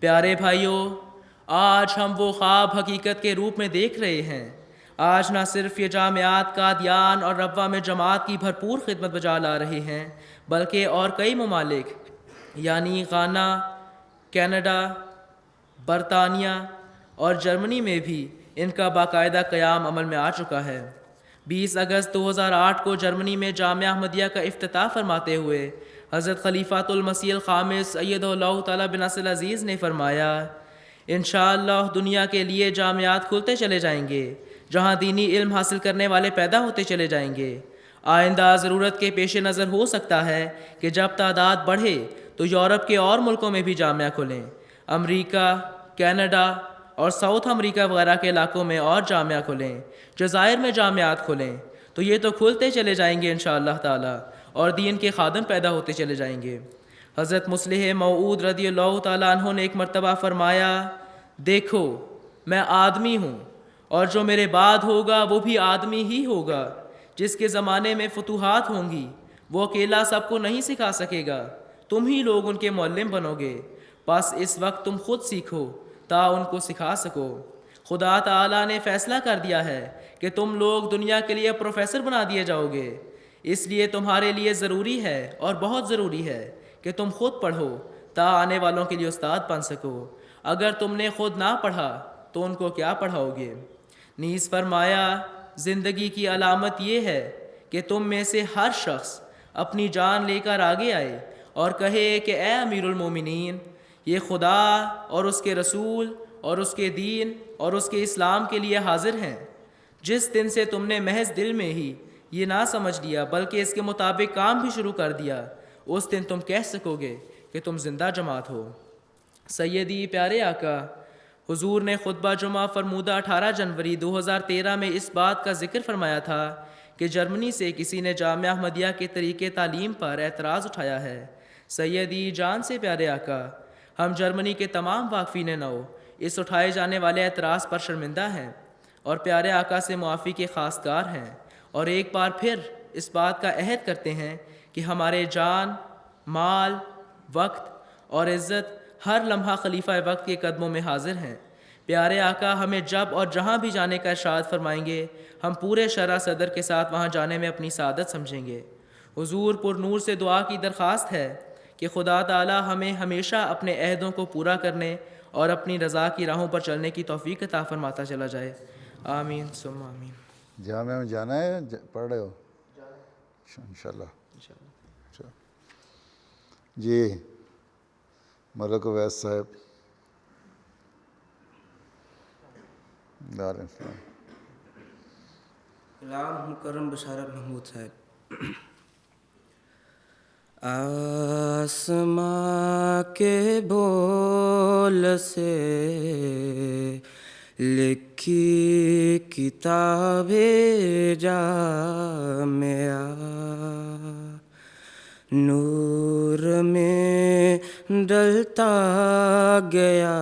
پیارے بھائیوں، آج ہم وہ خواب حقیقت کے روپ میں دیکھ رہے ہیں۔ آج نہ صرف یہ جامعات قادیان اور ربوہ میں جماعت کی بھرپور خدمت بجا لا رہے ہیں، بلکہ اور کئی ممالک یعنی غانا، کینیڈا، برطانیہ اور جرمنی میں بھی ان کا باقاعدہ قیام عمل میں آ چکا ہے۔ 20 اگست 2008 کو جرمنی میں جامعہ احمدیہ کا افتتاح فرماتے ہوئے حضرت خلیفۃ المسیح الخامس ایدہ اللہ تعالیٰ بنصر العزیز نے فرمایا، انشاءاللہ دنیا کے لیے جامعات کھلتے چلے جائیں گے جہاں دینی علم حاصل کرنے والے پیدا ہوتے چلے جائیں گے۔ آئندہ ضرورت کے پیش نظر ہو سکتا ہے کہ جب تعداد بڑھے تو یورپ کے اور ملکوں میں بھی جامعہ کھلیں، امریکہ، کینیڈا اور ساؤتھ امریکہ وغیرہ کے علاقوں میں اور جامعہ کھلیں، جزائر میں جامعات کھلیں، تو یہ تو کھلتے چلے جائیں گے انشاءاللہ تعالی، اور دین کے خادم پیدا ہوتے چلے جائیں گے۔ حضرت مصلح موعود رضی اللہ تعالیٰ عنہ نے ایک مرتبہ فرمایا، دیکھو میں آدمی ہوں اور جو میرے بعد ہوگا وہ بھی آدمی ہی ہوگا۔ جس کے زمانے میں فتوحات ہوں گی وہ اکیلا سب کو نہیں سکھا سکے گا، تم ہی لوگ ان کے معلم بنو گے، بس اس وقت تم خود سیکھو تا ان کو سکھا سکو۔ خدا تعالیٰ نے فیصلہ کر دیا ہے کہ تم لوگ دنیا کے لیے پروفیسر بنا دیے جاؤ گے، اس لیے تمہارے لیے ضروری ہے اور بہت ضروری ہے کہ تم خود پڑھو تا آنے والوں کے لیے استاد بن سکو۔ اگر تم نے خود نہ پڑھا تو ان کو کیا پڑھاؤ گے؟ نیز فرمایا، زندگی کی علامت یہ ہے کہ تم میں سے ہر شخص اپنی جان لے کر آگے آئے اور کہے کہ اے امیر المومنین، یہ خدا اور اس کے رسول اور اس کے دین اور اس کے اسلام کے لیے حاضر ہیں۔ جس دن سے تم نے محض دل میں ہی یہ نہ سمجھ لیا بلکہ اس کے مطابق کام بھی شروع کر دیا، اس دن تم کہہ سکو گے کہ تم زندہ جماعت ہو۔ سیدی پیارے آقا حضور نے خطبہ جمعہ فرمودہ 18 جنوری 2013 میں اس بات کا ذکر فرمایا تھا کہ جرمنی سے کسی نے جامعہ احمدیہ کے طریقے تعلیم پر اعتراض اٹھایا ہے۔ سیدی جان سے پیارے آقا، ہم جرمنی کے تمام واقفین نو اس اٹھائے جانے والے اعتراض پر شرمندہ ہیں اور پیارے آقا سے معافی کے خواستگار ہیں، اور ایک بار پھر اس بات کا عہد کرتے ہیں کہ ہمارے جان، مال، وقت اور عزت ہر لمحہ خلیفہ وقت کے قدموں میں حاضر ہیں۔ پیارے آقا ہمیں جب اور جہاں بھی جانے کا ارشاد فرمائیں گے ہم پورے شرح صدر کے ساتھ وہاں جانے میں اپنی سعادت سمجھیں گے۔ حضور پر نور سے دعا کی درخواست ہے کہ خدا تعالی ہمیں ہمیشہ اپنے عہدوں کو پورا کرنے اور اپنی رضا کی راہوں پر چلنے کی توفیق عطا فرماتا چلا جائے، آمین ثم آمین۔ جامعہ میں جانا ہے، پڑھ رہے ہو انشاءاللہ؟ اچھا جی، ملک اویس صاحب دار اسلام۔ غلام مکرم بشارت محمود صاحب۔ آسماں کے بول سے لکھی کتاب جامعہ، نور میں ڈلتا گیا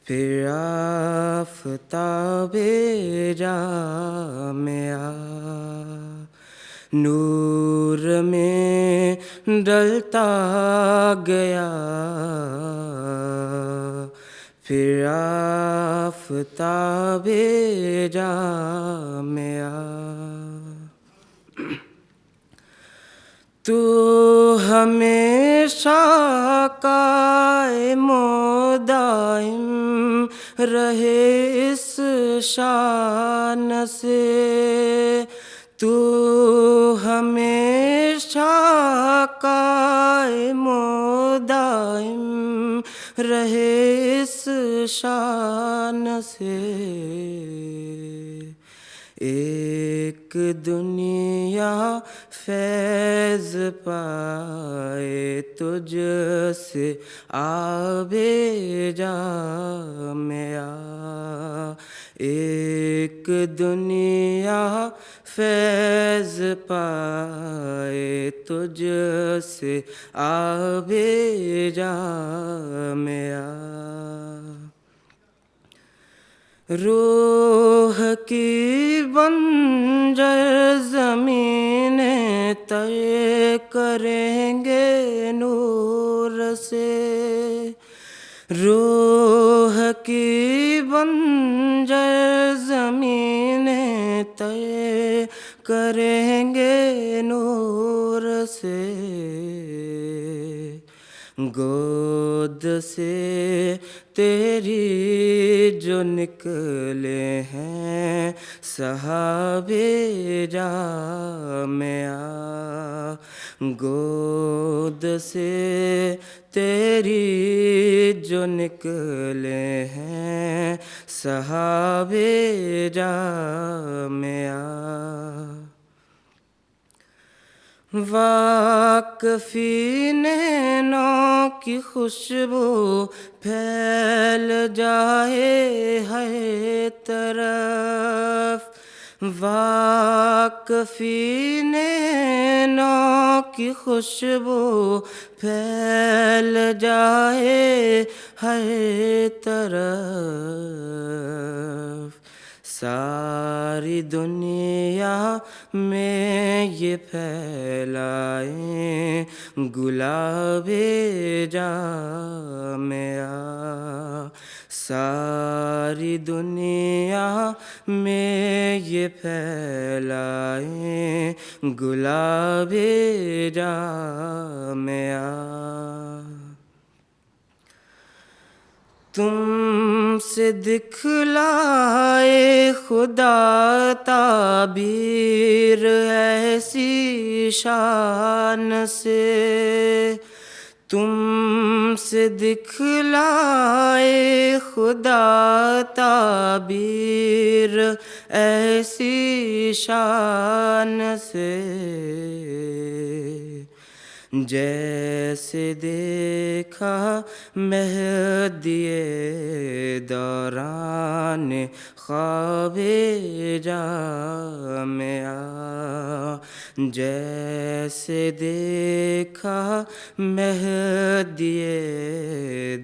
پھر آفتاب جامعہ، نور میں ڈلتا گیا پھر آفتاب جامعہ۔ تو ہمیشہ قائم و دائم رہے اس شان سے، تو ہمیشہ قائم و دائم رہے اس شان سے، ایک دنیا فیض پائے تجھ سے آب جامعہ، ایک دنیا فیض پائے تجھ سے آب جامعہ، روح کی بنجر زمینیں طے کریں گے نور سے، روح کی بنجر زمینیں طے کریں گے نور سے، گود سے تیری جو نکلے ہیں صحاب جامعہ، گود سے تیری جو نکلے ہیں صحاب جامعہ، واقفی نینوں کی خوشبو پھیل جائے ہر طرف، واقفی نینوں کی خوشبو پھیل جائے ہر طرف، ساری دنیا میں یہ پھیلائیں گلاب جامعہ، ساری دنیا میں یہ پھیلائیں گلاب جامعہ، تم سے دکھلائے خدا تعبیر ایسی شان سے، تم سے دکھلائے خدا تعبیر ایسی شان سے، جیسے دیکھا مہدی دوران خواب جامعہ، جیسے دیکھا مہدی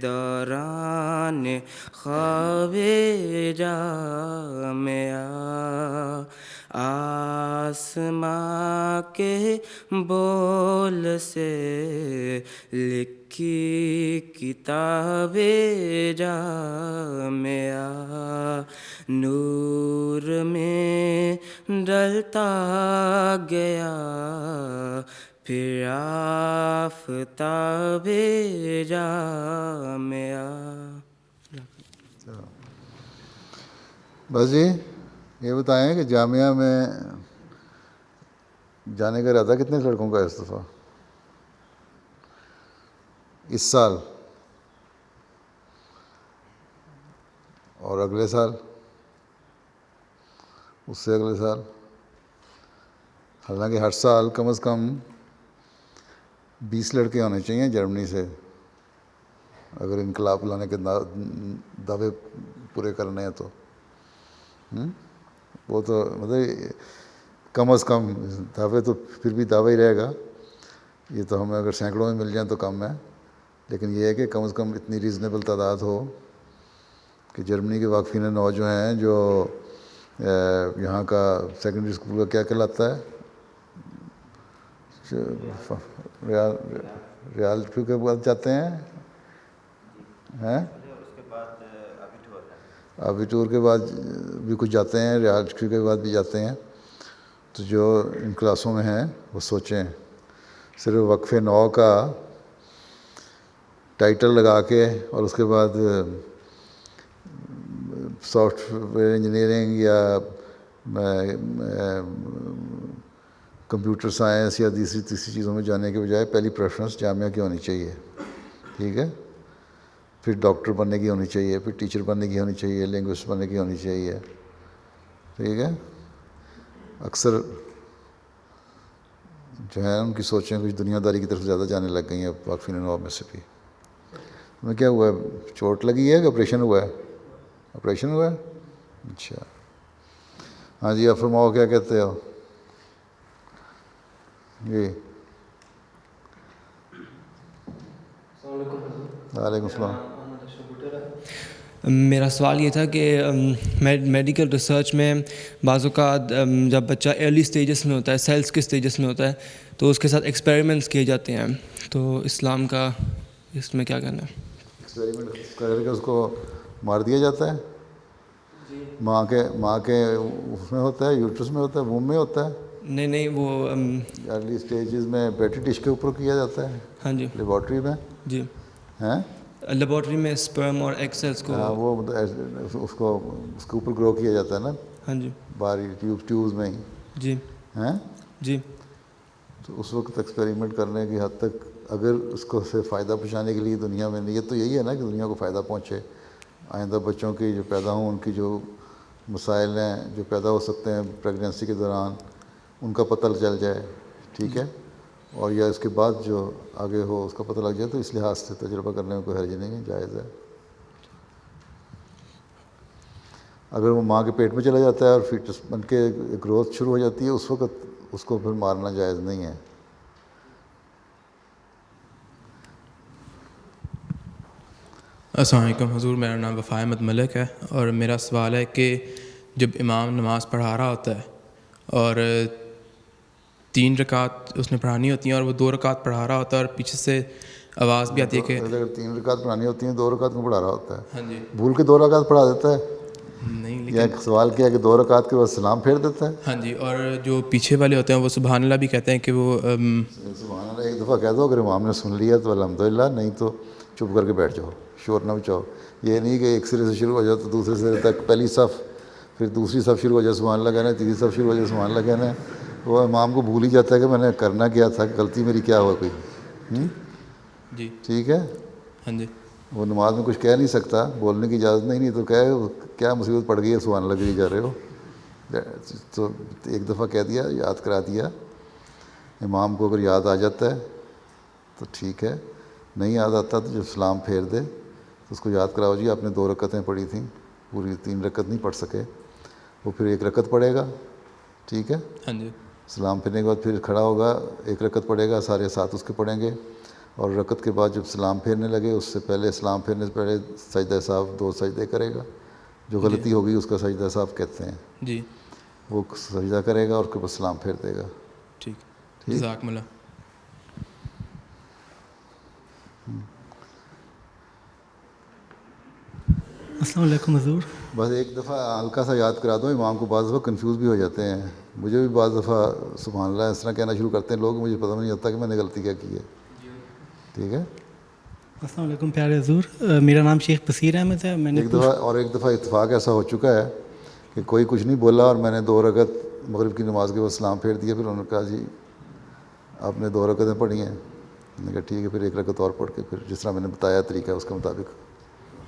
دوران خواب جامعہ، آسمان کے بول سے لکھی کتاب جامعہ نور میں ڈلتا گیا پھر آفتاب جامعہ. بس جی یہ بتائیں کہ جامعہ میں جانے کا ارادہ کتنے لڑکوں کا ہے اس دفعہ اس سال اور اگلے سال اس سے اگلے سال؟ حالانکہ ہر سال کم از کم 20 لڑکے ہونے چاہیے جرمنی سے اگر انقلاب لانے کے دعوے پورے کرنے ہیں تو. وہ تو مطلب کم از کم دعوے تو پھر بھی دعویٰ ہی رہے گا. یہ تو ہمیں اگر سینکڑوں میں مل جائیں تو کم ہے، لیکن یہ ہے کہ کم از کم اتنی ریزنیبل تعداد ہو کہ جرمنی کے واقفین نو جو ہیں، جو یہاں کا سیکنڈری اسکول کا کیا کہلاتا ہے، ریال کے بعد جاتے ہیں ابیٹور کے بعد بھی کچھ جاتے ہیں، ریال کے بعد بھی جاتے ہیں. تو جو ان کلاسوں میں ہیں وہ سوچیں صرف وقف نو کا ٹائٹل لگا کے اور اس کے بعد سافٹ ویئر انجینئرنگ یا کمپیوٹر سائنس یا تیسری چیزوں میں جانے کے بجائے پہلی پریفرنس جامعہ کی ہونی چاہیے. ٹھیک ہے، پھر ڈاکٹر بننے کی ہونی چاہیے، پھر ٹیچر بننے کی ہونی چاہیے، لینگوسٹ بننے کی ہونی چاہیے. ٹھیک ہے، اکثر جو ہے ان کی سوچیں کچھ دنیا داری کی طرف زیادہ جانے لگ گئی ہیں واقفین نواب میں سے بھی. تمہیں کیا ہوا ہے، چوٹ لگی ہے کہ آپریشن ہوا ہے؟ آپریشن ہوا ہے، اچھا. ہاں جی، آپ فرماؤ کیا کہتے ہو جی؟ وعلیکم السلام. میرا سوال یہ تھا کہ میڈیکل ریسرچ میں بعض اوقات جب بچہ ارلی سٹیجز میں ہوتا ہے، سیلز کے سٹیجز میں ہوتا ہے، تو اس کے ساتھ ایکسپیریمنٹس کیے جاتے ہیں، تو اسلام کا اس میں کیا کہنا ہے؟ ایکسپیریمنٹ کر کے اس کو مار دیا جاتا ہے؟ ماں کے اس میں ہوتا ہے، یوٹرس میں ہوتا ہے، ووم میں ہوتا ہے؟ نہیں وہ ارلی سٹیجز میں پیٹی ڈش کے اوپر کیا جاتا ہے. ہاں جی، لیبارٹری میں. جی ہیں لیبارٹری میں اسپرم اور ایگ سیلس کو وہ اس کے اوپر گرو کیا جاتا ہے نا. ہاں جی، باری ٹیوبز میں ہی. جی ہیں جی. تو اس وقت ایکسپیریمنٹ کرنے کی حد تک اگر اس کو سے فائدہ پہنچانے کے لیے دنیا میں نیت تو یہی ہے نا کہ دنیا کو فائدہ پہنچے، آئندہ بچوں کی جو پیدا ہوں ان کی جو مسائل ہیں جو پیدا ہو سکتے ہیں پریگنینسی کے دوران ان کا پتہ چل جائے. ٹھیک ہے، اور یا اس کے بعد جو آگے ہو اس کا پتہ لگ جائے، تو اس لحاظ سے تجربہ کرنے میں کوئی حرج نہیں ہے، جائز ہے. اگر وہ ماں کے پیٹ میں چلا جاتا ہے اور فیٹس بن کے گروتھ شروع ہو جاتی ہے، اس وقت اس کو پھر مارنا جائز نہیں ہے. السلام علیکم حضور، میرا نام وفا احمد ملک ہے، اور میرا سوال ہے کہ جب امام نماز پڑھا رہا ہوتا ہے اور 3 رکعت اس نے پڑھانی ہوتی ہیں اور وہ 2 رکعت پڑھا رہا ہوتا ہے اور پیچھے سے آواز بھی آتی ہے کہ اگر 3 رکعت پڑھانی ہوتی ہیں 2 رکعت میں پڑھا رہا ہوتا ہے. ہاں جی، بھول کے 2 رکعت پڑھا دیتا ہے؟ نہیں، یا ایک سوال کیا کہ 2 رکعت کے بعد سلام پھیر دیتا ہے؟ ہاں جی. اور جو پیچھے والے ہوتے ہیں وہ سبحان اللہ بھی کہتے ہیں کہ وہ سبحان اللہ ایک دفعہ کہہ دو، اگر امام نے سن لیا تو الحمدللہ، نہیں تو چپ کر کے بیٹھ جاؤ، شور نہ بچاؤ. یہ نہیں کہ ایک سرے سے شروع ہو جاؤ تو دوسرے سرے تک پہلی صف، پھر دوسری صف شروع ہو جائے سبحان اللہ کہنا ہے، تیسری صف شروع ہو جائے سبحان اللہ کہنا ہے. وہ امام کو بھول ہی جاتا ہے کہ میں نے کرنا کیا تھا، غلطی میری کیا ہوا کوئی. جی ٹھیک ہے. ہاں جی. وہ نماز میں کچھ کہہ نہیں سکتا، بولنے کی اجازت نہیں تو کہے کیا مصیبت پڑ گئی ہے سبحان اللہ کہی جا رہے ہو. تو ایک دفعہ کہہ دیا، یاد کرا دیا. امام کو اگر یاد آ جاتا ہے تو ٹھیک ہے، نہیں یاد آتا تو جب سلام پھیر دے تو اس کو یاد کراؤ جی آپ نے 2 رکعتیں پڑھی تھیں، پوری 3 رکعت نہیں پڑھ سکے. وہ پھر 1 رکعت پڑھے گا. ٹھیک ہے. ہاں جی. سلام پھرنے کے بعد پھر کھڑا ہوگا، 1 رکعت پڑھے گا، سارے ساتھ اس کے پڑھیں گے. اور رکعت کے بعد جب سلام پھیرنے لگے اس سے پہلے، سلام پھیرنے سے پہلے سجدہ صاحب 2 سجدے کرے گا. جو غلطی ہوگی اس کا سجدہ صاحب کہتے ہیں. جی. وہ سجدہ کرے گا اور اس کے بعد سلام پھیر دے گا. ٹھیک جزاکم اللہ. السلام علیکم حضور. بس ایک دفعہ ہلکا سا یاد کرا دو امام کو، بعض دفعہ کنفیوز بھی ہو جاتے ہیں. مجھے بھی بعض دفعہ سبحان اللہ اس طرح کہنا شروع کرتے ہیں لوگ، مجھے پتہ نہیں ہوتا کہ میں نے غلطی کیا کی ہے. ٹھیک ہے. السلام علیکم پیارے حضور، میرا نام شیخ بصیر احمد ہے. میں نے ایک دفعہ اتفاق ایسا ہو چکا ہے کہ کوئی کچھ نہیں بولا اور میں نے 2 رکعت مغرب کی نماز کے بعد سلام پھیر دیا. پھر انہوں نے کہا جی آپ نے 2 رکعتیں پڑھی ہیں. میں نے کہا ٹھیک ہے، پھر 1 رکعت اور پڑھ کے پھر جس طرح میں نے بتایا طریقہ اس کے مطابق.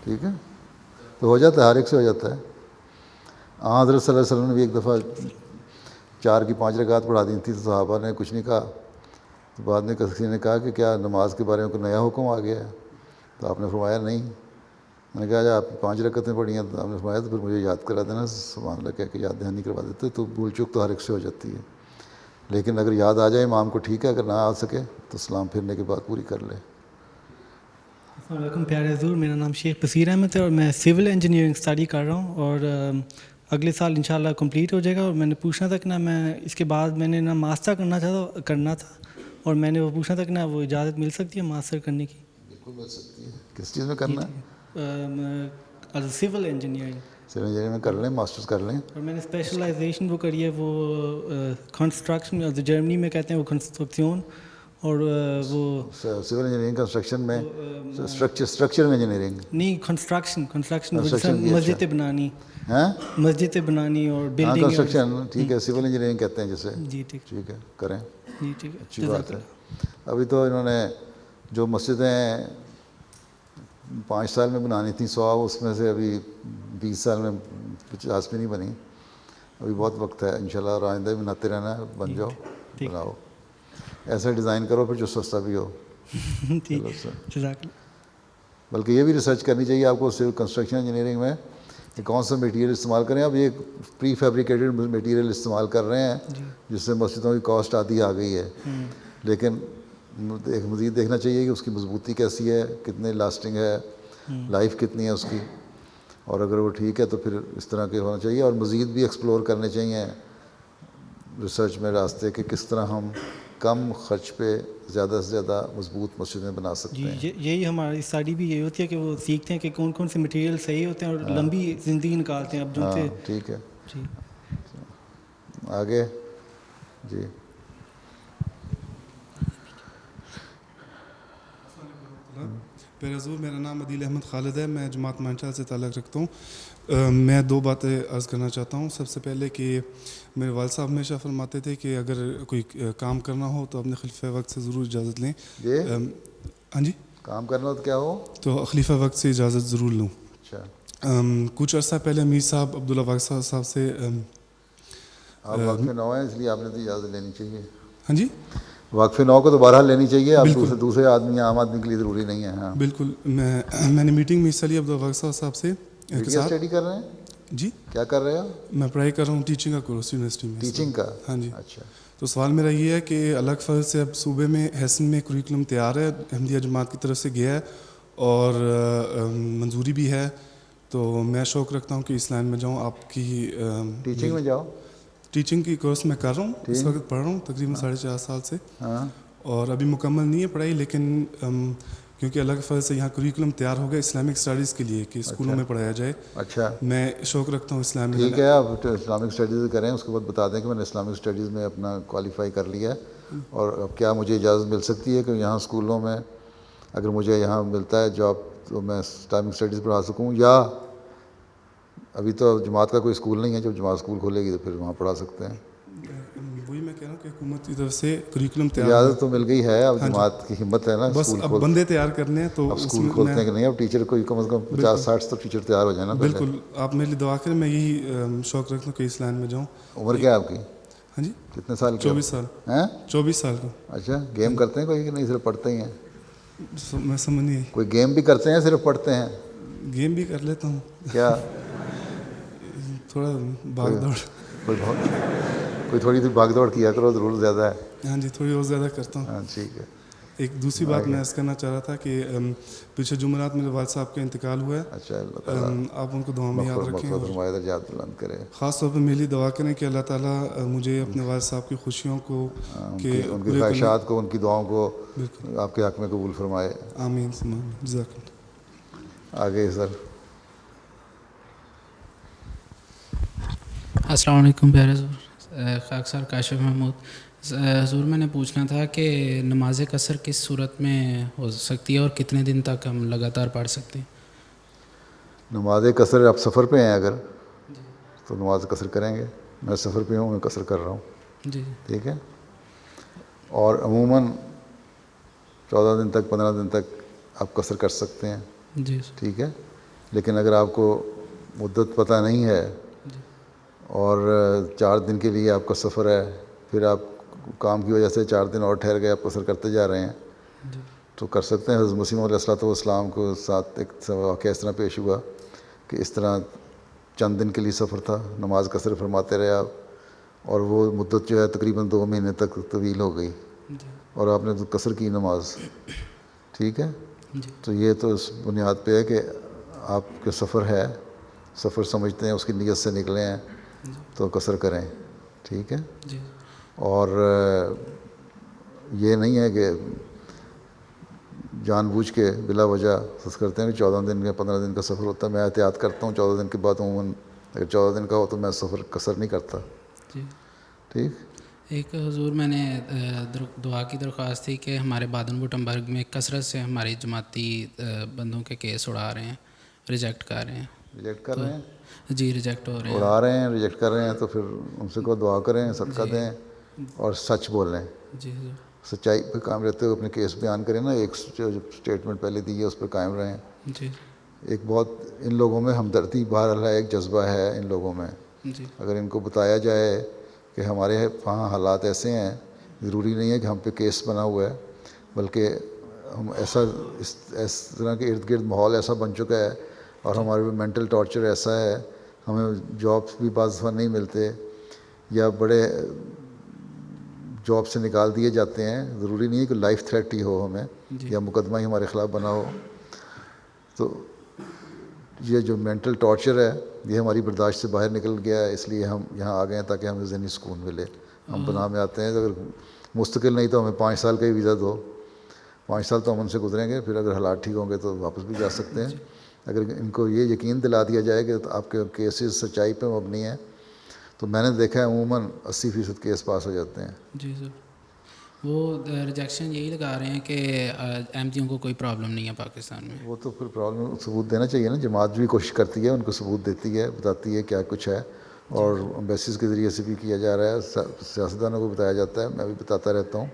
ٹھیک ہے، تو ہو جاتا ہے، ہر ایک سے ہو جاتا ہے. حضرت صلی اللہ علیہ وسلم نے بھی ایک دفعہ 4 کی 5 رکعت پڑھا دی تھی تو صحابہ نے کچھ نہیں کہا. تو بعد میں کسی نے کہا کہ کیا نماز کے بارے میں کوئی نیا حکم آ گیا ہے؟ تو آپ نے فرمایا نہیں. میں نے کہا جب آپ 5 رکعتیں پڑھی ہیں تو آپ نے فرمایا تو پھر مجھے یاد کرا دینا. سبحان اللہ کہہ کے یاد دہانی کروا دیتے. تو بھول چوک تو ہر ایک سے ہو جاتی ہے، لیکن اگر یاد آ جائے امام کو ٹھیک ہے، اگر نہ آ سکے تو سلام پھرنے کے بعد پوری کر لے. السلام علیکم پیارے حضور، میرا نام شیخ بصیر احمد ہے اور میں سول انجینئرنگ اسٹڈی کر رہا ہوں اور اگلے سال انشاءاللہ کمپلیٹ ہو جائے گا. اور میں نے پوچھنا تھا کہ نا میں اس کے بعد میں نے نا ماسٹر کرنا تھا اور میں نے وہ پوچھنا تھا کہ نا وہ اجازت مل سکتی ہے ماسٹر کرنے کی؟ بالکل مل سکتی ہے. کس چیز میں کرنا ہے؟ Civil engineering. سول انجینئرنگ میں کر لیں، ماسٹرز کر لیں. اور میں نے اسپیشلائزیشن وہ کری ہے وہ کنسٹرکشن، جرمنی میں کہتے ہیں وہ کنسٹرکشن، اور وہ سول انجینئرنگ کنسٹرکشن میں اسٹرکچر انجینئرنگ نہیں، کنسٹرکشن مسجدیں بنانی، مسجدیں بنانی اور بلڈنگ کنسٹرکشن. ٹھیک ہے، سول انجینئرنگ کہتے ہیں جسے. جی ٹھیک ہے، کریں. جی ٹھیک ہے، اچھی بات ہے. ابھی تو انہوں نے جو مسجدیں 5 سال میں بنانی تھیں 100، اس میں سے ابھی 20 سال میں 50 بھی نہیں بنی. ابھی بہت وقت ہے انشاءاللہ، اور آئندہ بھی بناتے رہنا ہے. بن جاؤ، بناؤ، ایسا ڈیزائن کرو پھر جو سستا بھی ہو. بلکہ یہ بھی ریسرچ کرنی چاہیے آپ کو سول کنسٹرکشن انجینئرنگ میں کہ کون سا میٹیریل استعمال کریں. اب یہ پری فیبریکیٹڈ میٹیریل استعمال کر رہے ہیں جس سے مسجدوں کی کاسٹ آدھی آ گئی ہے. لیکن مزید دیکھنا چاہیے کہ اس کی مضبوطی کیسی ہے، کتنے لاسٹنگ ہے، لائف کتنی ہے اس کی، اور اگر وہ ٹھیک ہے تو پھر اس طرح کے ہونا چاہیے. اور مزید بھی ایکسپلور کرنے چاہیے ریسرچ میں راستے کہ کس طرح ہم کم خرچ پہ زیادہ سے زیادہ مضبوط مسجدیں بنا سکتے ہیں. یہی ہماری اسٹڈی بھی یہی ہوتی ہے کہ وہ سیکھتے ہیں کہ کون کون سے مٹیریل صحیح ہوتے ہیں اور لمبی زندگی نکالتے ہیں. اب جو سے ٹھیک ہے جی آگے. جی پیر حضور، میرا نام عدیل احمد خالد ہے، میں جماعت مانچال سے تعلق رکھتا ہوں. میں 2 باتیں عرض کرنا چاہتا ہوں. سب سے پہلے کہ میرے والد صاحب ہمیشہ فرماتے تھے کہ اگر کوئی کام کرنا ہو تو اپنے خلیفہ وقت سے ضرور اجازت لیں. ہاں جی، کام کرنا ہو تو کیا ہو تو خلیفہ وقت سے اجازت ضرور لوں. اچھا. کچھ عرصہ پہلے امیر صاحب عبداللہ واقع صاحب سے آپ واقف نو ہیں، اس لیے آپ نے تو اجازت لینی چاہیے. ہاں جی، واقف نو کو تو بہرحال لینی چاہیے. آپ دوسرے آدمی عام آدمی کے لیے ضروری نہیں ہے. ہاں بالکل. میں نے میٹنگ میں حصہ لیا عبداللہ واقع صاحب سے. اسٹڈی کر رہے ہیں؟ جی. کیا کر رہے ہو؟ میں پڑھائی کر رہا ہوں ٹیچنگ کا کورس یونیورسٹی میں. ٹیچنگ کا؟ ہاں جی. اچھا. تو سوال میرا یہ ہے کہ الگ فرض سے اب صوبے میں حسن میں کریکولم تیار ہے، احمدیہ جماعت کی طرف سے گیا ہے اور منظوری بھی ہے. تو میں شوق رکھتا ہوں کہ اس لائن میں جاؤں. آپ کی ٹیچنگ میں جاؤ. ٹیچنگ کی کورس میں کر رہا ہوں، اس وقت پڑھ رہا ہوں تقریباً 4.5 سال سے. اور ابھی مکمل نہیں ہے پڑھائی، لیکن کیونکہ الگ فرض سے یہاں کریکولم تیار ہو گیا اسلامک اسٹڈیز کے لیے کہ اسکولوں میں پڑھایا جائے. اچھا. میں شوق رکھتا ہوں اسلام میں. ٹھیک ہے، آپ اسلامک اسٹڈیز کریں، اس کے بعد بتا دیں کہ میں نے اسلامک اسٹڈیز میں اپنا کوالیفائی کر لیا ہے اور اب کیا مجھے اجازت مل سکتی ہے کہ یہاں اسکولوں میں اگر مجھے یہاں ملتا ہے جاب تو میں اسلامک اسٹڈیز پڑھا سکوں، یا ابھی تو جماعت کا کوئی اسکول نہیں ہے، جب جماعت اسکول کھولے گی تو پھر وہاں پڑھا سکتے ہیں. وہی میں کہہ رہا ہوں کہ حکومت کی طرف سے کریکولم تیار، اجازت تو مل گئی ہے. اب جماعت کی ہمت ہے نا، بس اب بندے تیار کرنے ہیں. تو اب اسکول کھولتے ہیں کہ نہیں، اب ٹیچر کوئی کم از کم 50-60 تو ٹیچر تیار ہو جائے نا. بالکل. آپ میرے لیے دعا کریں، میں یہی شوق رکھتا ہوں کہ اس لائن میں جاؤں. عمر کیا ہے آپ کی؟ ہاں جی، کتنے سال کی؟ 24 سال. ہیں؟ 24 سال کا. اچھا. گیم کرتے ہیں کوئی کہ نہیں صرف پڑھتے ہی ہیں؟ میں سمجھ نہیں. کوئی گیم بھی کرتے ہیں صرف پڑھتے ہیں؟ گیم بھی کر لیتا ہوں. کیا؟ تھوڑا بھاگ دوڑ. کوئی تھوڑی سی بھاگ دوڑ کیا کرو، ضرور زیادہ ہے. ہاں جی، تھوڑی اور زیادہ کرتا ہوں. ہاں ٹھیک ہے. ایک دوسری بات میں عرض کرنا چاہ رہا تھا کہ پچھلے جمعرات میرے والد صاحب کا انتقال ہوا ہے. اچھا اللہ تعالیٰ آپ ان کو دعا میں یاد رکھیں اور درجات بلند کرے. خاص طور پہ میری دعا کریں کہ اللہ تعالیٰ مجھے اپنے والد صاحب کی خوشیوں کو ان کی خواہشات کو ان کی دعاؤں کو آپ کے حق میں قبول فرمائے. آمین. جزاک اللہ. آگے سر. السلام علیکم پیارے حضور. خاکسار کاشف محمود. حضور میں نے پوچھنا تھا کہ نماز قصر کس صورت میں ہو سکتی ہے اور کتنے دن تک ہم لگاتار پڑھ سکتے ہیں؟ نماز قصر آپ سفر پہ ہیں اگر تو نماز قصر کریں گے. میں سفر پہ ہوں, میں قصر کر رہا ہوں. جی ٹھیک ہے. اور عموماً 14 دن تک 15 دن تک آپ قصر کر سکتے ہیں. جی ٹھیک ہے. لیکن اگر آپ کو مدت پتہ نہیں ہے اور 4 دن کے لیے آپ کا سفر ہے, پھر آپ کام کی وجہ سے 4 دن اور ٹھہر گئے, آپ قصر کرتے جا رہے ہیں, تو کر سکتے ہیں. حضرت مسیح علیہ السلام کو ساتھ ایک واقعہ اس طرح پیش ہوا کہ اس طرح چند دن کے لیے سفر تھا, نماز قصر فرماتے رہے آپ, اور وہ مدت جو ہے تقریباً 2 مہینے تک طویل ہو گئی اور آپ نے تو قصر کی نماز. ٹھیک ہے. تو یہ تو اس بنیاد پہ ہے کہ آپ کے سفر ہے, سفر سمجھتے ہیں, اس کی نیت سے نکلے ہیں تو قصر کریں. ٹھیک ہے. اور یہ نہیں ہے کہ جان بوجھ کے بلا وجہ کرتے ہیں کہ 14 دن یا 15 دن کا سفر ہوتا ہے. میں احتیاط کرتا ہوں 14 دن کے بعد عموماً اگر 14 دن کا ہو تو میں سفر قصر نہیں کرتا. جی ٹھیک. ایک حضور میں نے دعا کی درخواست تھی کہ ہمارے بادن وٹمبرگ میں کثرت سے ہماری جماعتی بندوں کے کیس اڑا رہے ہیں, ریجیکٹ کر رہے ہیں. ریجیکٹ کر رہے ہیں؟ جی ریجیکٹ ہو رہے ہیں, اڑا رہے ہیں, ریجیکٹ کر رہے ہیں, تو پھر ان سے کو دعا کریں, صدقہ دیں اور سچ بولیں. جی سچائی پہ قائم رہتے ہوئے اپنے کیس بیان کریں نا. ایک جو اسٹیٹمنٹ پہلے دی ہے اس پہ قائم رہیں. جی. ایک بہت ان لوگوں میں ہمدردی بہرحال ہے, ایک جذبہ ہے ان لوگوں میں. جی. اگر ان کو بتایا جائے کہ ہمارے وہاں حالات ایسے ہیں, ضروری نہیں ہے کہ ہم پہ کیس بنا ہوا ہے, بلکہ ہم ایسا اس طرح کے ارد گرد ماحول ایسا بن چکا ہے اور ہمارے مینٹل ٹارچر ایسا ہے, ہمیں جابس بھی بعض دفعہ نہیں ملتے یا بڑے جاب سے نکال دیے جاتے ہیں. ضروری نہیں ہے کہ لائف تھریٹ ہی ہو ہمیں یا مقدمہ ہی ہمارے خلاف بنا ہو. تو یہ جو مینٹل ٹارچر ہے یہ ہماری برداشت سے باہر نکل گیا ہے, اس لیے ہم یہاں آ گئے ہیں تاکہ ہمیں ذہنی سکون ملے. ہم پناہ میں آتے ہیں, اگر مستقل نہیں تو ہمیں 5 سال کا ہی ویزا دو. 5 سال تو ہم ان سے گزریں گے, پھر اگر حالات ٹھیک ہوں گے تو واپس بھی جا سکتے ہیں. اگر ان کو یہ یقین دلا دیا جائے کہ آپ کے کیسز سچائی پہ مبنی ہیں, تو میں نے دیکھا ہے عموماً 80% کیس پاس ہو جاتے ہیں. جی سر. وہ ریجیکشن یہی لگا رہے ہیں کہ احمدیوں کو کوئی پرابلم نہیں ہے پاکستان میں. وہ تو پھر پرابلم ثبوت دینا چاہیے نا. جماعت بھی کوشش کرتی ہے, ان کو ثبوت دیتی ہے, بتاتی ہے کیا کچھ ہے, اور امبیسیز کے ذریعے سے بھی کیا جا رہا ہے, سیاستدانوں کو بتایا جاتا ہے, میں بھی بتاتا رہتا ہوں.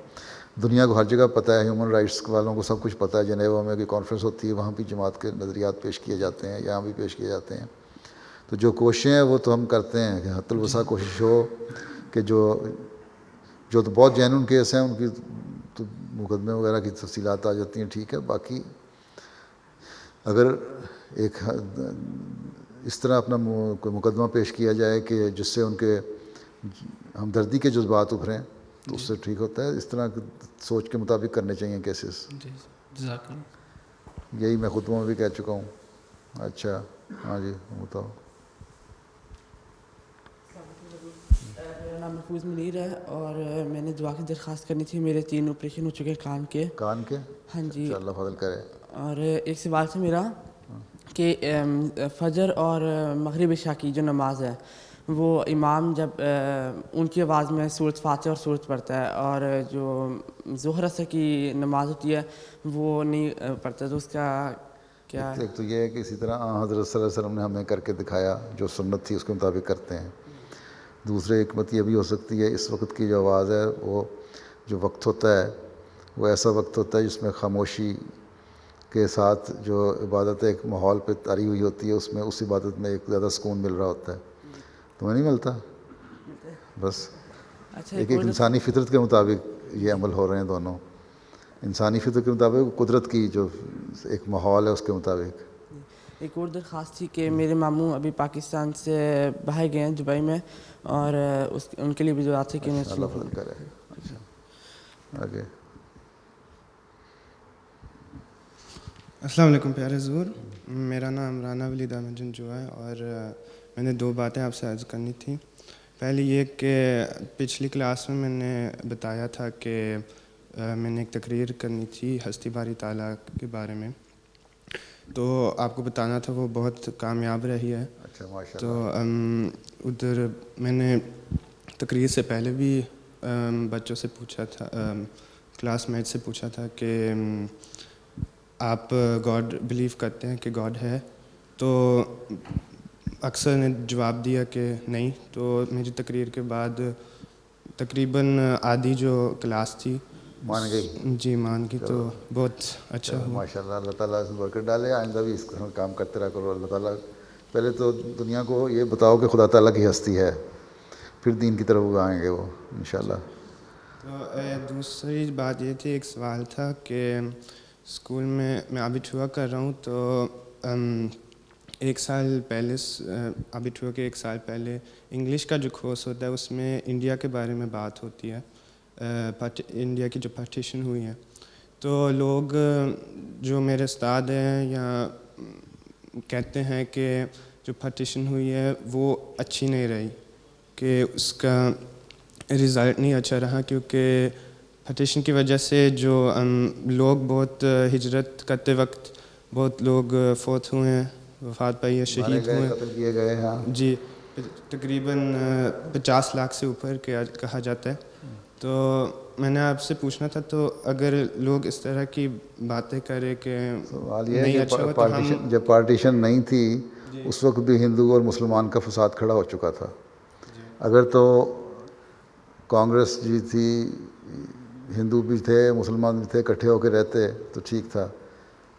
دنیا کو ہر جگہ پتہ ہے, ہیومن رائٹس والوں کو سب کچھ پتہ ہے. جنیوا میں کوئی کانفرنس ہوتی ہے وہاں بھی جماعت کے نظریات پیش کیے جاتے ہیں, یہاں بھی پیش کیے جاتے ہیں. تو جو کوششیں ہیں وہ تو ہم کرتے ہیں کہ حتی الوسع کوشش ہو کہ جو تو بہت جینون کیس ہیں ان کی تو مقدمے وغیرہ کی تفصیلات آ جاتی ہیں. ٹھیک ہے. باقی اگر ایک اس طرح اپنا کوئی مقدمہ پیش کیا جائے کہ جس سے ان کے ہمدردی کے جذبات ابھریں تو اس سے ٹھیک ہوتا ہے. اس طرح سوچ کے مطابق کرنے چاہیے کیسز. یہی میں خطبوں میں بھی کہہ چکا ہوں. اچھا ہاں جی بتاؤ. میرا نام محفوظ منیر ہے اور میں نے دعا کی درخواست کرنی تھی. میرے 3 آپریشن ہو چکے کان کے. ہاں جی. اللہ فضل کرے. اور ایک سوال تھا میرا کہ فجر اور مغرب عشاء کی جو نماز ہے وہ امام جب ان کی آواز میں سورۃ فاتحہ اور سورۃ پڑھتا ہے, اور جو ظہر عصر کی نماز ہوتی ہے وہ نہیں پڑھتا, تو اس کا کیا؟ ایک تو یہ ہے کہ اسی طرح حضرت صلی اللہ علیہ وسلم نے ہمیں کر کے دکھایا, جو سنت تھی اس کے مطابق کرتے ہیں. دوسرے حکمت یہ بھی ہو سکتی ہے اس وقت کی جو آواز ہے وہ جو وقت ہوتا ہے وہ ایسا وقت ہوتا ہے جس میں خاموشی کے ساتھ جو عبادت ایک ماحول پہ تاری ہوئی ہوتی ہے, اس میں اس عبادت میں ایک زیادہ سکون مل رہا ہوتا ہے. تمہیں نہیں ملتا؟ بس ایک انسانی فطرت کے مطابق یہ عمل ہو رہے ہیں دونوں. انسانی فطرت کے مطابق, قدرت کی جو ایک ماحول ہے اس کے مطابق. ایک اور درخواست تھی کہ میرے ماموں ابھی پاکستان سے باہر گئے ہیں دبئی میں, اور ان کے لیے بھی دعا تھی کہ اللہ فضل کرے. اچھا آگے. السلام علیکم پیارے حضور، میرا نام رانا ولید احمد جنجو ہے اور میں نے 2 باتیں آپ سے عرض کرنی تھیں. پہلی یہ کہ پچھلی کلاس میں نے بتایا تھا کہ میں نے ایک تقریر کرنی تھی ہستی باری تعالیٰ کے بارے میں، تو آپ کو بتانا تھا وہ بہت کامیاب رہی ہے. اچھا ماشاء تو اللہ. ادھر میں نے تقریر سے پہلے بھی بچوں سے پوچھا تھا، کلاس میٹ سے پوچھا تھا کہ آپ گاڈ بلیو کرتے ہیں کہ گاڈ ہے؟ تو اکثر نے جواب دیا کہ نہیں. تو میری تقریر کے بعد تقریباً آدھی جو کلاس تھی مان گئی. جی مان گئی، تو بہت اچھا ہوا. ماشاء اللہ. اللہ تعالیٰ اس برکت ڈالے. آئندہ بھی اس طرح کام کرتے رہا کرو. اللہ تعالیٰ پہلے تو دنیا کو یہ بتاؤ کہ خدا تعالیٰ کی ہستی ہے، پھر دین کی طرف آئیں گے وہ انشاءاللہ. تو دوسری بات یہ تھی، ایک سوال تھا کہ اسکول میں ابٹ ہوا کر رہا ہوں، تو 1 سال پہلے ابٹ ہوا کے 1 سال پہلے انگلش کا جو کورس ہوتا ہے اس میں انڈیا کے بارے میں بات ہوتی ہے، انڈیا کی جو پارٹیشن ہوئی ہے. تو لوگ جو میرے استاد ہیں یا کہتے ہیں کہ جو پارٹیشن ہوئی ہے وہ اچھی نہیں رہی، کہ اس کا رزلٹ نہیں اچھا رہا، کیونکہ پارٹیشن کی وجہ سے جو لوگ بہت ہجرت کرتے وقت بہت لوگ فوت ہوئے ہیں، وفات پائی ہے، شہید ہوئے ہیں، قتل کیے گئے. ہاں جی، تقریباً 50 لاکھ سے اوپر کہا جاتا ہے. تو میں نے آپ سے پوچھنا تھا، تو اگر لوگ اس طرح کی باتیں کرے کہ نہیں اچھا ہوا، تو ہم جب پارٹیشن نہیں تھی اس وقت بھی ہندو اور مسلمان کا فساد کھڑا ہو چکا تھا. اگر تو کانگریس جی تھی، ہندو بھی تھے مسلمان بھی تھے، اکٹھے ہو کے رہتے تو ٹھیک تھا.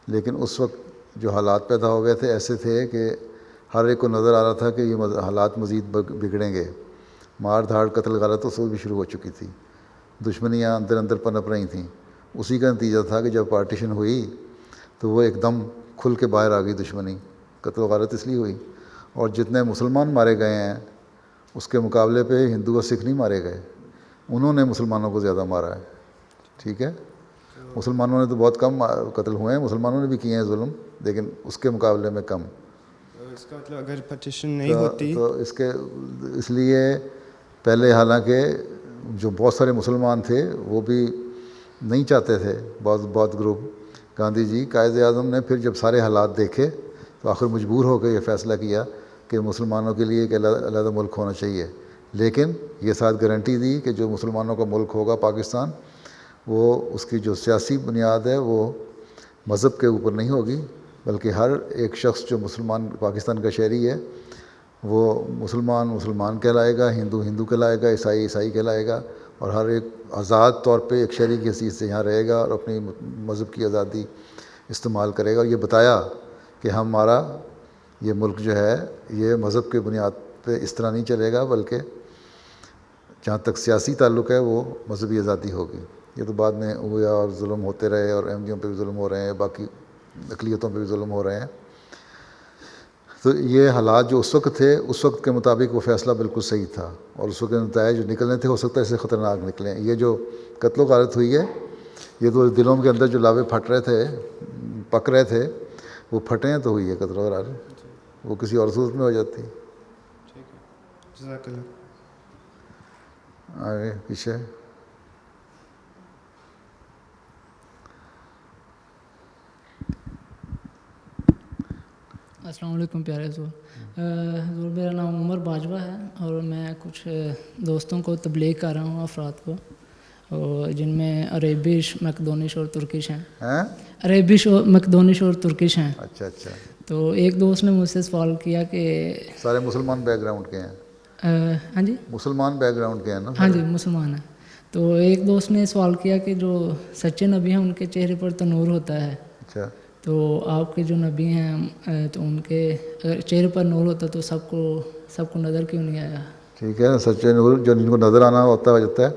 لیکن اس وقت جو حالات پیدا ہو گئے تھے ایسے تھے کہ ہر ایک کو نظر آ رہا تھا کہ یہ حالات مزید بگڑیں گے. مار دھاڑ قتل غارت اس وقت بھی شروع ہو چکی تھی، دشمنیاں اندر اندر پنپ رہی تھیں. اسی کا نتیجہ تھا کہ جب پارٹیشن ہوئی تو وہ ایک دم کھل کے باہر آ گئی دشمنی. قتل و غارت اس لیے ہوئی. اور جتنے مسلمان مارے گئے ہیں اس کے مقابلے پہ ہندو اور سکھ نہیں مارے گئے، انہوں نے مسلمانوں کو زیادہ مارا ہے. ٹھیک ہے، مسلمانوں نے تو بہت کم قتل ہوئے ہیں، مسلمانوں نے بھی کیے ہیں ظلم، لیکن اس کے مقابلے میں کم. اس کا مطلب اگر پٹیشن نہیں ہوتی تو اس لیے پہلے حالانکہ جو بہت سارے مسلمان تھے وہ بھی نہیں چاہتے تھے، بہت گروپ. گاندھی جی قائد اعظم نے پھر جب سارے حالات دیکھے تو آخر مجبور ہو کے یہ فیصلہ کیا کہ مسلمانوں کے لیے ایک علیحدہ ملک ہونا چاہیے. لیکن یہ ساتھ گارنٹی دی کہ جو مسلمانوں کا ملک ہوگا پاکستان، وہ اس کی جو سیاسی بنیاد ہے وہ مذہب کے اوپر نہیں ہوگی، بلکہ ہر ایک شخص جو مسلمان پاکستان کا شہری ہے وہ مسلمان کہلائے گا، ہندو کہلائے گا، عیسائی کہلائے گا، اور ہر ایک آزاد طور پہ ایک شہری کی حیثیت سے یہاں رہے گا اور اپنی مذہب کی آزادی استعمال کرے گا. اور یہ بتایا کہ ہمارا یہ ملک جو ہے یہ مذہب کے بنیاد پہ اس طرح نہیں چلے گا، بلکہ جہاں تک سیاسی تعلق ہے وہ مذہبی آزادی ہوگی. یہ تو بعد میں ہوا اور ظلم ہوتے رہے، اور احمدیوں پہ بھی ظلم ہو رہے ہیں، باقی اقلیتوں پہ بھی ظلم ہو رہے ہیں. تو یہ حالات جو اس وقت تھے اس وقت کے مطابق وہ فیصلہ بالکل صحیح تھا، اور اس وقت کے نتائج جو نکلنے تھے ہو سکتا ہے اس سے خطرناک نکلیں. یہ جو قتل و غارت ہوئی ہے یہ تو دلوں کے اندر جو لاوے پھٹ رہے تھے، پک رہے تھے، وہ پھٹے ہیں تو ہوئی ہے قتل و غارت. وہ کسی اور صورت میں ہو جاتی. جزاک اللہ. آگے پیچھے. السلام علیکم پیارے حضور. حضور میرا نام عمر باجوہ ہے اور میں کچھ دوستوں کو تبلیغ کر رہا ہوں، افراد کو، جن میں عربش، مقدونش اور ترکش ہیں. عربش اور مقدونش اور ترکش ہیں. اچھا اچھا. تو ایک دوست نے مجھ سے سوال کیا کہ سارے مسلمان بیک گراؤنڈ کے ہیں؟ ہاں جی، مسلمان بیک گراؤنڈ کے ہیں نا؟ ہاں جی مسلمان ہیں. تو ایک دوست نے سوال کیا کہ جو سچے نبی ہیں ان کے چہرے پر تو نور ہوتا ہے. اچھا. تو آپ کے جو نبی ہیں تو ان کے اگر چہرے پر نور ہوتا تو سب کو نظر کیوں نہیں آیا؟ ٹھیک ہے، سچے نور جو جن کو نظر آنا ہوتا ہے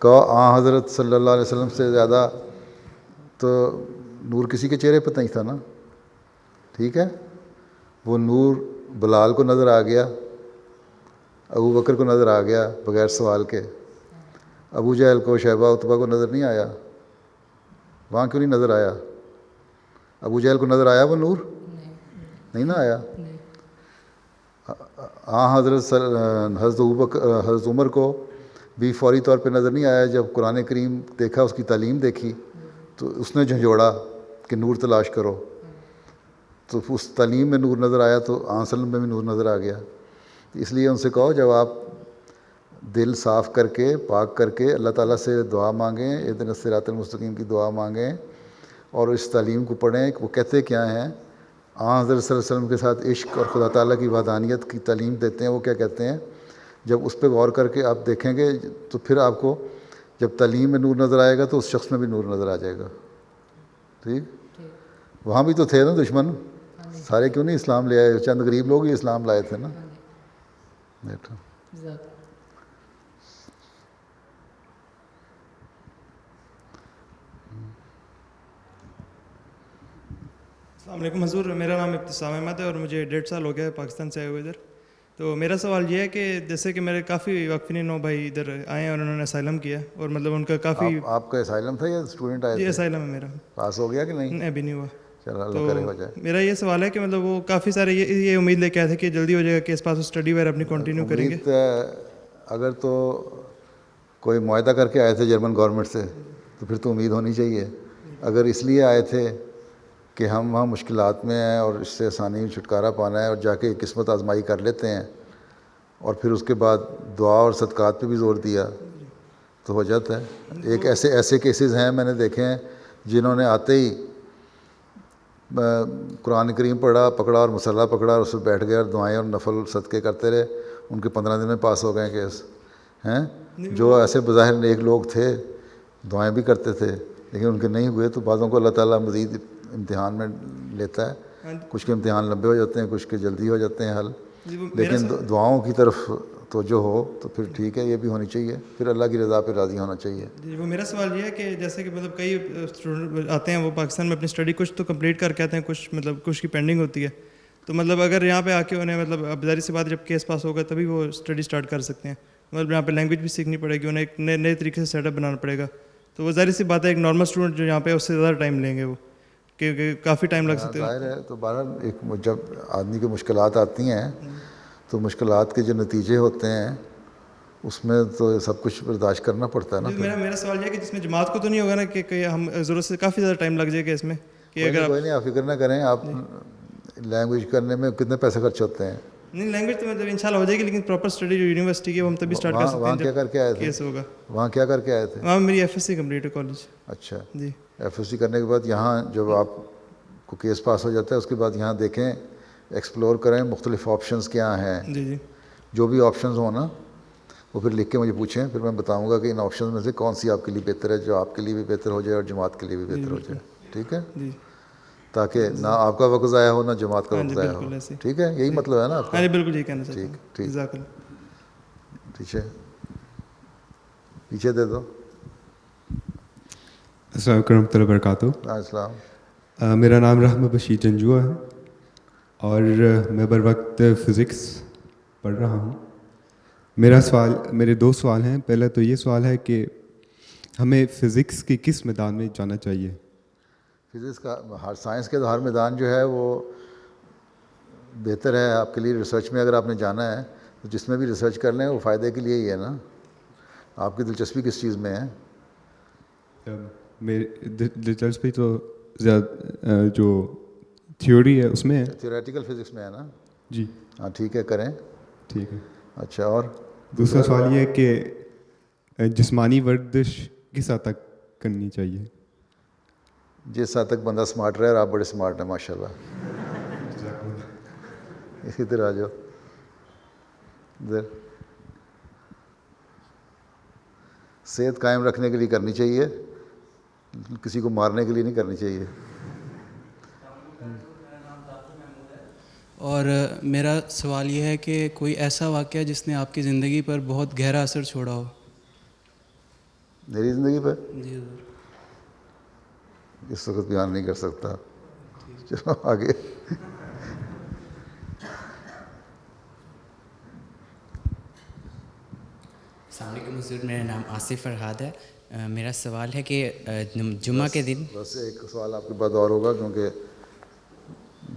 کہ حضرت صلی اللہ علیہ وسلم سے زیادہ تو نور کسی کے چہرے پہ نہیں تھا نا. ٹھیک ہے، وہ نور بلال کو نظر آ گیا، ابو بکر کو نظر آ گیا بغیر سوال کے. ابو جہل کو، شیبہ، عتبہ کو نظر نہیں آیا. وہاں کیوں نہیں نظر آیا؟ ابو جہل کو نظر آیا وہ نور؟ نہیں نا آیا. ہاں حضرت عمر کو بھی فوری طور پہ نظر نہیں آیا. جب قرآن کریم دیکھا, اس کی تعلیم دیکھی, تو اس نے جھنجھوڑا کہ نور تلاش کرو, تو اس تعلیم میں نور نظر آیا, تو آنسل میں بھی نور نظر آ گیا. اس لیے ان سے کہو جب آپ دل صاف کر کے پاک کر کے اللہ تعالیٰ سے دعا مانگیں, اہدنا الصراط المستقیم کی دعا مانگیں اور اس تعلیم کو پڑھیں. وہ کہتے کیا ہیں, حضرت صلی اللہ علیہ وسلم کے ساتھ عشق اور خدا تعالیٰ کی وحدانیت کی تعلیم دیتے ہیں. وہ کیا کہتے ہیں, جب اس پہ غور کر کے آپ دیکھیں گے تو پھر آپ کو جب تعلیم میں نور نظر آئے گا تو اس شخص میں بھی نور نظر آ جائے گا. ٹھیک, وہاں بھی تو تھے نا دشمن, سارے کیوں نہیں اسلام لے آئے, چند غریب لوگ ہی اسلام لائے تھے نا. بیٹھو. السلام علیکم حضور, میرا نام ابتسام احمد ہے اور مجھے 1.5 سال ہو گیا ہے پاکستان سے آئے ہوئے ادھر. تو میرا سوال یہ ہے کہ جیسے کہ میرے کافی وقفین 9 بھائی ادھر آئے ہیں اور انہوں نے اسائلم کیا, اور مطلب ان کا کافی. آپ کا اسائلم تھا یا اسٹوڈنٹ آئے تھے؟ جی اسائلم ہے میرا. پاس ہو گیا کہ نہیں؟ ابھی نہیں ہوا. چلو اللہ کرے ہو جائے. میرا یہ سوال ہے کہ مطلب وہ کافی سارے یہ امید لے کے آئے تھے کہ جلدی ہو جائے گا کیس پاس, اسٹڈی وغیرہ اپنی کنٹینیو کریں گے. اگر تو کوئی معاہدہ کر کے آئے تھے جرمن گورنمنٹ سے تو پھر تو امید ہونی چاہیے. اگر اس لیے آئے تھے کہ ہم وہاں مشکلات میں ہیں اور اس سے آسانی چھٹکارا پانا ہے اور جا کے قسمت آزمائی کر لیتے ہیں اور پھر اس کے بعد دعا اور صدقات پہ بھی زور دیا تو ہو جاتا ہے. ایک ایسے کیسز ہیں میں نے دیکھے ہیں جنہوں نے آتے ہی قرآن کریم پکڑا اور مسلح پکڑا اور اس پہ بیٹھ گئے اور دعائیں اور نفل صدقے کرتے رہے. ان کے 15 دن میں پاس ہو گئے کیس ہیں. جو ایسے بظاہر نیک لوگ تھے, دعائیں بھی کرتے تھے, لیکن ان کے نہیں ہوئے. تو بعضوں کو اللہ تعالیٰ مزید امتحان میں لیتا ہے. کچھ کے امتحان لمبے ہو جاتے ہیں, کچھ کے جلدی ہو جاتے ہیں حل. لیکن دعاؤں کی طرف توجہ ہو تو پھر ٹھیک ہے, یہ بھی ہونی چاہیے. پھر اللہ کی رضا پہ راضی ہونا چاہیے. جی وہ میرا سوال یہ ہے کہ جیسے کہ مطلب کئی اسٹوڈنٹ آتے ہیں وہ پاکستان میں اپنی اسٹڈی کچھ تو کمپلیٹ کر کے آتے ہیں, کچھ کی پینڈنگ ہوتی ہے. تو مطلب اگر یہاں پہ آ کے انہیں مطلب اب ظاہر سی بات جب کیس پاس ہوگا تبھی وہ اسٹڈی اسٹارٹ کر سکتے ہیں. مطلب یہاں پہ لینگویج بھی سیکھنی پڑے گی, انہیں ایک نئے طریقے سے سیٹ اپ بنانا پڑے گا. تو وہ ظاہر سی بات ہے ایک نارمل اسٹوڈنٹ جو یہاں پہ اس سے زیادہ ٹائم لیں گے, وہ کہ کافی ٹائم لگ سکتے ہیں. ظاہر ہے. تو بہرحال جب آدمی کو مشکلات آتی ہیں تو مشکلات کے جو نتیجے ہوتے ہیں اس میں تو سب کچھ برداشت کرنا پڑتا ہے نا. میرا سوال یہ ہے کہ جس میں جماعت کو تو نہیں ہوگا نا کہ ہم ضرورت سے کافی زیادہ ٹائم لگ جائے گا اس میں کہ اگر کوئی نہیں, آپ فکر نہ کریں. آپ لینگویج کرنے میں کتنے پیسے خرچ ہوتے ہیں؟ نہیں لینگویج تو مطلب انشاءاللہ ہو جائے گی, لیکن پراپر اسٹڈی جو یونیورسٹی کی وہ ہم تبھی اسٹارٹ کر سکتے ہیں. وہاں کیا کر کے آئے تھے؟ کیس ہوگا. وہاں کیا کر کے آئے تھے؟ وہاں میری FSc کمپلیٹ ہے کالج. اچھا جی. FSc کرنے کے بعد یہاں جب آپ کو کیس پاس ہو جاتا ہے اس کے بعد یہاں دیکھیں, ایکسپلور کریں مختلف آپشنز کیا ہیں. جی جی. جو بھی آپشنز ہوں نا وہ پھر لکھ کے مجھے پوچھیں, پھر میں بتاؤں گا کہ ان آپشنز میں سے کون سی آپ کے لیے بہتر ہے, جو آپ کے لیے بھی بہتر ہو جائے اور جماعت کے لیے بھی بہتر ہو جائے. ٹھیک ہے, تاکہ نہ آپ کا وقت ضائع ہو نہ جماعت کا وقت ضائع ہو. ٹھیک ہے, یہی مطلب ہے نا آپ کا؟ ہاں بالکل یہی کہنا چاہتا ہوں. ٹھیک ٹھیک. پیچھے دے دو. السلام علیکم ورحمۃ اللہ وبرکاتہ. السلام. میرا نام رحمت بشیر جنجوا ہے اور میں بر وقت فزکس پڑھ رہا ہوں. میرے 2 سوال ہیں. پہلا تو یہ سوال ہے کہ ہمیں فزکس کی کس میدان میں جانا چاہیے؟ فزکس کا ہر سائنس کے ہر میدان جو ہے وہ بہتر ہے آپ کے لیے. ریسرچ میں اگر آپ نے جانا ہے تو جس میں بھی ریسرچ کر لیں وہ فائدے کے لیے ہی ہے نا. آپ کی دلچسپی کس چیز میں ہے؟ میری دلچسپی تو زیادہ جو تھیوری ہے اس میں ہے. تھیوریٹیکل فزکس میں ہے نا. جی ہاں ٹھیک ہے, کریں. ٹھیک ہے. اچھا, اور دوسرا سوال یہ ہے کہ جسمانی ورزش کس حد تک کرنی چاہیے؟ جس حد تک بندہ سمارٹ رہے, اور آپ بڑے سمارٹ ہیں ماشاء اللہ. اسی طرح آ جاؤ ادھر. صحت قائم رکھنے کے لیے کرنی چاہیے, کسی کو مارنے کے لیے نہیں کرنی چاہیے. اور میرا سوال یہ ہے کہ کوئی ایسا واقعہ جس نے آپ کی زندگی پر بہت گہرا اثر چھوڑا ہو؟ میری زندگی پر؟ جی حضور. اس وقت بیان نہیں کر سکتا. چلو آگے. السلام علیکم حضور, میرا نام آصف فرحاد ہے. میرا سوال ہے کہ جمعہ کے دن بس ایک سوال آپ کے بعد اور ہوگا کیونکہ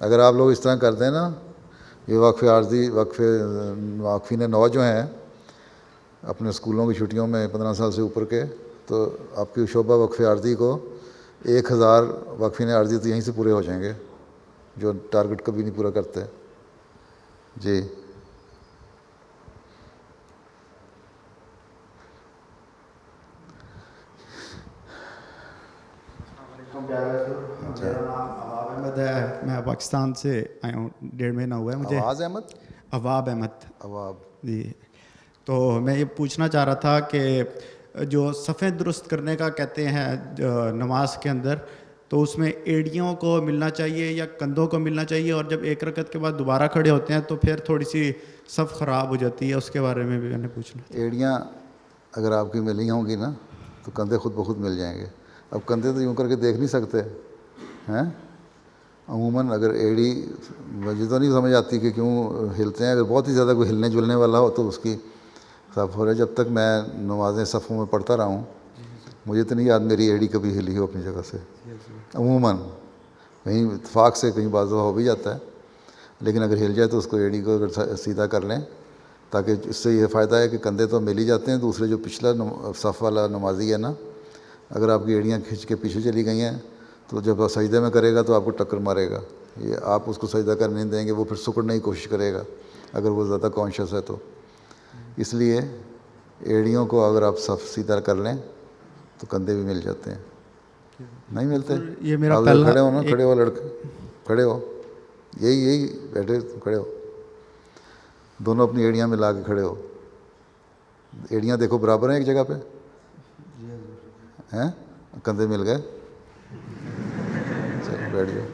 اگر آپ لوگ اس طرح کر دیں نا، یہ وقف عارضی واقفین نو جو ہیں اپنے اسکولوں کی چھٹیوں میں 15 سال سے اوپر کے، تو آپ کی شعبہ وقف عارضی کو 1000 وقفین عارضی تو یہیں سے پورے ہو جائیں گے، جو ٹارگٹ کبھی نہیں پورا کرتے. جی میرا نام اواب احمد ہے، میں پاکستان سے آیا ہوں، 1.5 مہینہ ہوا ہے مجھے. اواب احمد جی. تو میں یہ پوچھنا چاہ رہا تھا کہ جو صفیں درست کرنے کا کہتے ہیں نماز کے اندر، تو اس میں ایڑیوں کو ملنا چاہیے یا کندھوں کو ملنا چاہیے، اور جب ایک رکعت کے بعد دوبارہ کھڑے ہوتے ہیں تو پھر تھوڑی سی صف خراب ہو جاتی ہے، اس کے بارے میں بھی میں نے پوچھنا. ایڑیاں اگر آپ کی ملی ہوں گی نا تو کندھے خود بخود مل جائیں گے. اب کندھے تو یوں کر کے دیکھ نہیں سکتے ہیں عموماً. اگر ایڑی مجھے تو نہیں سمجھ آتی کہ کیوں ہلتے ہیں. اگر بہت ہی زیادہ کوئی ہلنے جلنے والا ہو تو اس کی صف ہو رہا ہے. جب تک میں نمازیں صفوں میں پڑھتا رہا ہوں مجھے تو نہیں یاد میری ایڑی کبھی ہلی ہو اپنی جگہ سے. عموماً کہیں اتفاق سے کہیں بعض ہو بھی جاتا ہے، لیکن اگر ہل جائے تو اس کو ایڑی کو اگر سیدھا کر لیں، تاکہ اس سے یہ فائدہ ہے کہ کندھے تو مل ہی جاتے ہیں. دوسرے جو پچھلا صف والا نمازی ہے نا، اگر آپ کی ایڑیاں کھنچ کے پیچھے چلی گئی ہیں تو جب سجدے میں کرے گا تو آپ کو ٹکر مارے گا. یہ آپ اس کو سجدہ کرنے نہیں دیں گے، وہ پھر سکڑنے کی کوشش کرے گا اگر وہ زیادہ کانشیس ہے تو. اس لیے ایڑیوں کو اگر آپ صف سیدھا کر لیں تو کندھے بھی مل جاتے ہیں. نہیں ملتے؟ یہ میرا آپ پہلا کھڑے ہو نا، کھڑے ہو لڑکے، کھڑے ہو، یہی بیٹھے کھڑے ہو، دونوں اپنی ایڑیاں ملا کے کھڑے ہو. ایڑیاں دیکھو برابر ہیں ایک جگہ پہ ہیں، کندھے مل گئے. چلو بیٹھ جاؤ.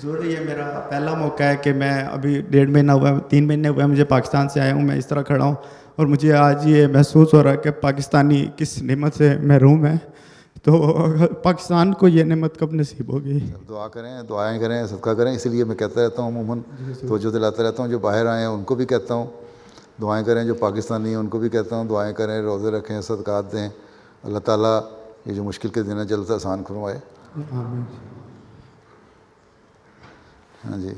ضرور یہ میرا پہلا موقع ہے کہ میں ابھی 1.5 مہینہ ہوا ہے، 3 مہینے ہوئے ہیں مجھے پاکستان سے آیا ہوں. میں اس طرح کھڑا ہوں اور مجھے آج یہ محسوس ہو رہا ہے کہ پاکستانی کس نعمت سے محروم ہے. تو پاکستان کو یہ نعمت کب نصیب ہوگی؟ دعا کریں، دعائیں کریں، صدقہ کریں. اسی لیے میں کہتا رہتا ہوں، عموماً توجہ دلاتا رہتا ہوں. جو باہر آئے ہیں ان کو بھی کہتا ہوں دعائیں کریں، جو پاکستانی ہیں ان کو بھی کہتا ہوں دعائیں کریں، روزے رکھیں، صدقات دیں. اللہ تعالیٰ یہ جو مشکل کے دن ہے جلد سے آسان فرمائے. ہاں جی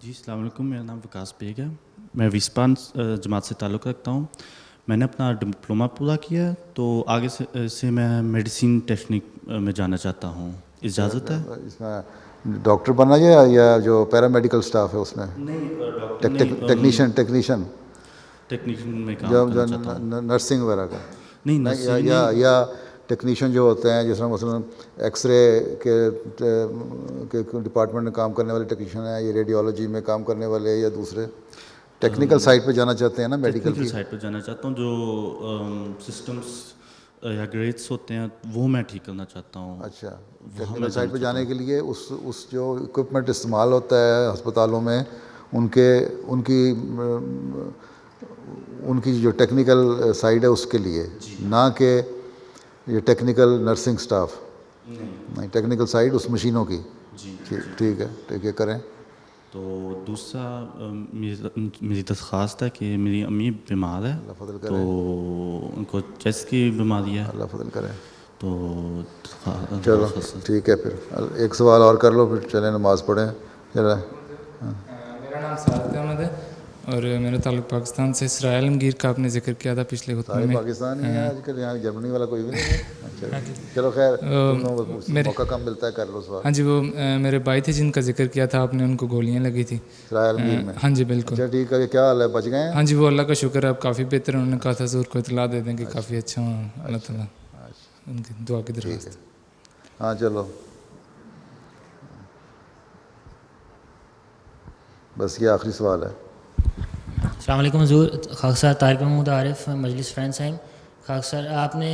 جی السلام علیکم. میرا نام وکاس بیگ ہے، میں ویسپان جماعت سے تعلق رکھتا ہوں. میں نے اپنا ڈپلومہ پورا کیا ہے، تو آگے سے میں میڈیسین ٹیکنیک میں جانا چاہتا ہوں. اجازت ہے؟ اس میں ڈاکٹر بننا یا جو پیرامیڈیکل سٹاف ہے اس میں؟ ٹیکنیشین میں کام کرنا چاہتا ہوں. نرسنگ وغیرہ کا نہیں، یا ٹیکنیشین جو ہوتے ہیں، جس طرح مثلاً ایکس رے کے ڈپارٹمنٹ میں کام کرنے والے ٹیکنیشین ہیں، یا ریڈیولوجی میں کام کرنے والے، یا دوسرے ٹیکنیکل سائٹ پہ جانا چاہتے ہیں نا، میڈیکل کی سائٹ پہ جانا چاہتا ہوں. جو سسٹمس یا گریڈس ہوتے ہیں وہ میں ٹھیک کرنا چاہتا ہوں. اچھا، ٹیکنیکل سائٹ پہ جانے کے لیے اس جو اکوپمنٹ استعمال ہوتا ہے ہسپتالوں میں، ان کی جو ٹیکنیکل سائڈ ہے اس کے لیے، نہ کہ یہ ٹیکنیکل نرسنگ سٹاف. نہیں، ٹیکنیکل سائڈ اس مشینوں کی. ٹھیک ہے کریں. تو دوسرا میری درخواست ہے کہ میری امی بیمار ہے، تو ان کو چیسٹ کی بیماری ہے. اللہ فضل کرے. تو چلو ٹھیک ہے، پھر ایک سوال اور کر لو پھر چلیں نماز پڑھیں. چلیں. میرا نام سعادت احمد ہے اور میرا تعلق پاکستان سے. اسرائیل عالمگیر کا آپ نے ذکر کیا تھا پچھلے خطبے میں. پاکستان ہی ہے آج کل، یہاں جرمنی والا کوئی بھی نہیں ہے. چلو خیر، موقع کم ملتا ہے، کر لو سوال. ہاں جی، وہ میرے بھائی تھے جن کا ذکر کیا تھا آپ نے، ان کو گولیاں لگی تھی اسرائیل عالمگیر میں. ہاں جی بالکل. اچھا ٹھیک ہے، کیا حال ہے، بچ گئے ہیں؟ ہاں جی، وہ اللہ کا شکر ہے، اب کافی بہتر. انہوں نے کہا تھا حضور کو اطلاع دے دیں کہ کافی اچھا ہوں. اللہ تعالیٰ ان کی دعا کی درخواست. ہاں چلو، بس یہ آخری سوال ہے. السلام علیکم حضور. خاک سر طارق محمود عارف، مجلس فرینڈ سائن. خاک سر، آپ نے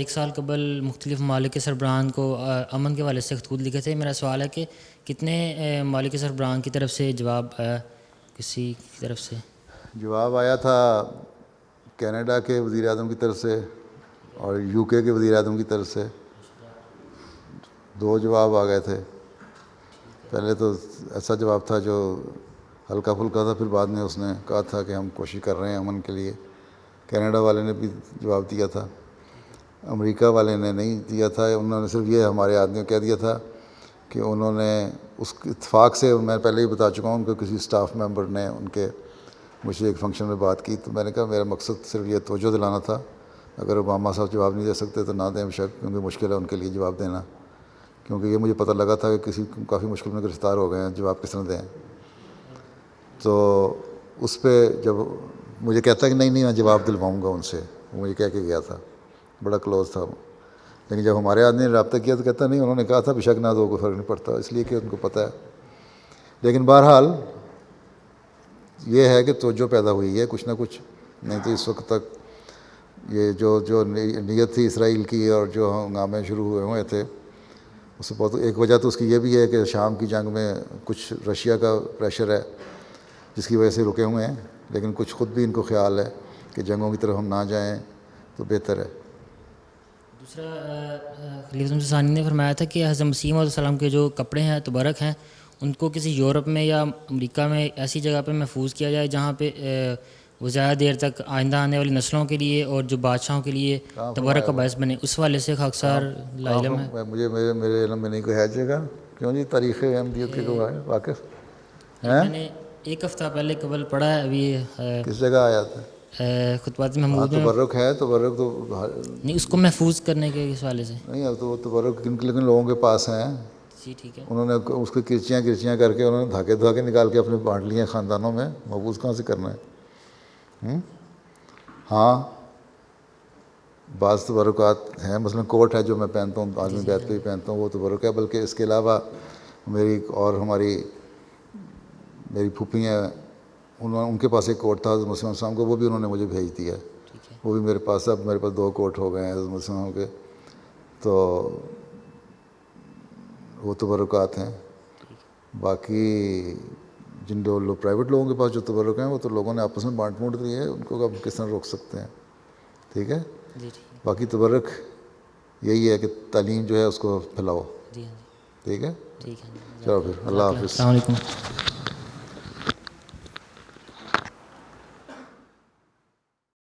1 سال قبل مختلف ممالک کے سربراہان کو امن کے حوالے سے خطوط لکھے تھے. میرا سوال ہے کہ کتنے ممالک کے سربراہان کی طرف سے جواب آیا؟ کسی کی طرف سے جواب آیا تھا؟ کینیڈا کے وزیر اعظم کی طرف سے اور UK کے وزیر اعظم کی طرف سے 2 جواب آ گئے تھے. پہلے تو ایسا جواب تھا جو ہلکا پھلکا تھا، پھر بعد میں اس نے کہا تھا کہ ہم کوشش کر رہے ہیں امن کے لیے. کینیڈا والے نے بھی جواب دیا تھا. امریکہ والے نے نہیں دیا تھا، انہوں نے صرف یہ ہمارے آدمیوں کہہ دیا تھا کہ انہوں نے اس اتفاق سے، میں پہلے ہی بتا چکا ہوں، ان کو کسی اسٹاف ممبر نے ان کے مجھ سے ایک فنکشن میں بات کی، تو میں نے کہا میرا مقصد صرف یہ توجہ دلانا تھا، اگر اوباما صاحب جواب نہیں دے سکتے تو نہ دیں شک، کیونکہ مشکل ہے ان کے لیے جواب دینا، کیونکہ یہ مجھے پتہ لگا تھا کہ کسی کافی مشکل میں گرفتار ہو گئے ہیں، جواب کس طرح دیں. تو اس پہ جب مجھے کہتا ہے کہ نہیں میں جواب دلواؤں گا ان سے، وہ مجھے کہہ کے گیا تھا، بڑا کلوز تھا. لیکن جب ہمارے آدمی نے رابطہ کیا تو کہتا نہیں، انہوں نے کہا تھا بے شک نہ دو، کوئی فرق نہیں پڑتا، اس لیے کہ ان کو پتہ ہے. لیکن بہرحال یہ ہے کہ توجہ پیدا ہوئی ہے کچھ نہ کچھ، نہیں تو اس وقت تک یہ جو نیت تھی اسرائیل کی اور جو ہنگامے شروع ہوئے تھے، اس سے بہت ایک وجہ تو اس کی یہ بھی ہے کہ شام کی جنگ میں کچھ رشیا کا پریشر ہے جس کی وجہ سے رکے ہوئے ہیں، لیکن کچھ خود بھی ان کو خیال ہے کہ جنگوں کی طرف ہم نہ جائیں تو بہتر ہے. دوسرا خلیفہ ثانی نے فرمایا تھا کہ حضرت مسیح علیہ السلام کے جو کپڑے ہیں تبرک ہیں ان کو کسی یورپ میں یا امریکہ میں ایسی جگہ پہ محفوظ کیا جائے جہاں پہ وہ زیادہ دیر تک آئندہ آنے والی نسلوں کے لیے اور جو بادشاہوں کے لیے تبرک کا باعث بنے. اس والے سے خاکسار علم ہے؟ مجھے میرے علم میں نہیں کوئی ہے جگہ. کیوں جی؟ تاریخ احمدیت کے کوئی واقف ہیں؟ میں نے ایک ہفتہ پہلے قبل پڑھا ہے. ابھی کس جگہ آیا تھا؟ خطبات محمود میں. تبرک ہے، تبرک تو نہیں، اس کو محفوظ کرنے کے اس حوالے سے نہیں ہے. تو تبرک کن لوگوں کے پاس ہیں، جی ٹھیک ہے. انہوں نے اس کو کرچیاں کر کے انہوں نے دھاگے نکال کے اپنے بانٹ لیے ہیں خاندانوں میں. محفوظ کہاں سے کرنا ہے؟ ہاں بعض تبرکات ہیں، مثلا کوٹ ہے جو میں پہنتا ہوں، عالمی بیت پہ بھی پہنتا ہوں، وہ تبرک ہے. بلکہ اس کے علاوہ میری پھوپھی ہیں، ان کے پاس ایک کوٹ تھا حضرت مسیح علیہ السلام کو، وہ بھی انہوں نے مجھے بھیج دیا. وہ بھی میرے پاس، اب میرے پاس 2 کوٹ ہو گئے ہیں حضرت مسیح علیہ السلام کے. تو وہ تبرکات ہیں. باقی جن لوگ پرائیویٹ لوگوں کے پاس جو تبرک ہیں وہ تو لوگوں نے آپس میں بانٹ مونٹ دیے، ان کو اب کس طرح روک سکتے ہیں؟ ٹھیک ہے. باقی تبرک یہی ہے کہ تعلیم جو ہے اس کو پھیلاؤ. ٹھیک ہے. چلو پھر اللہ حافظ. السلام علیکم.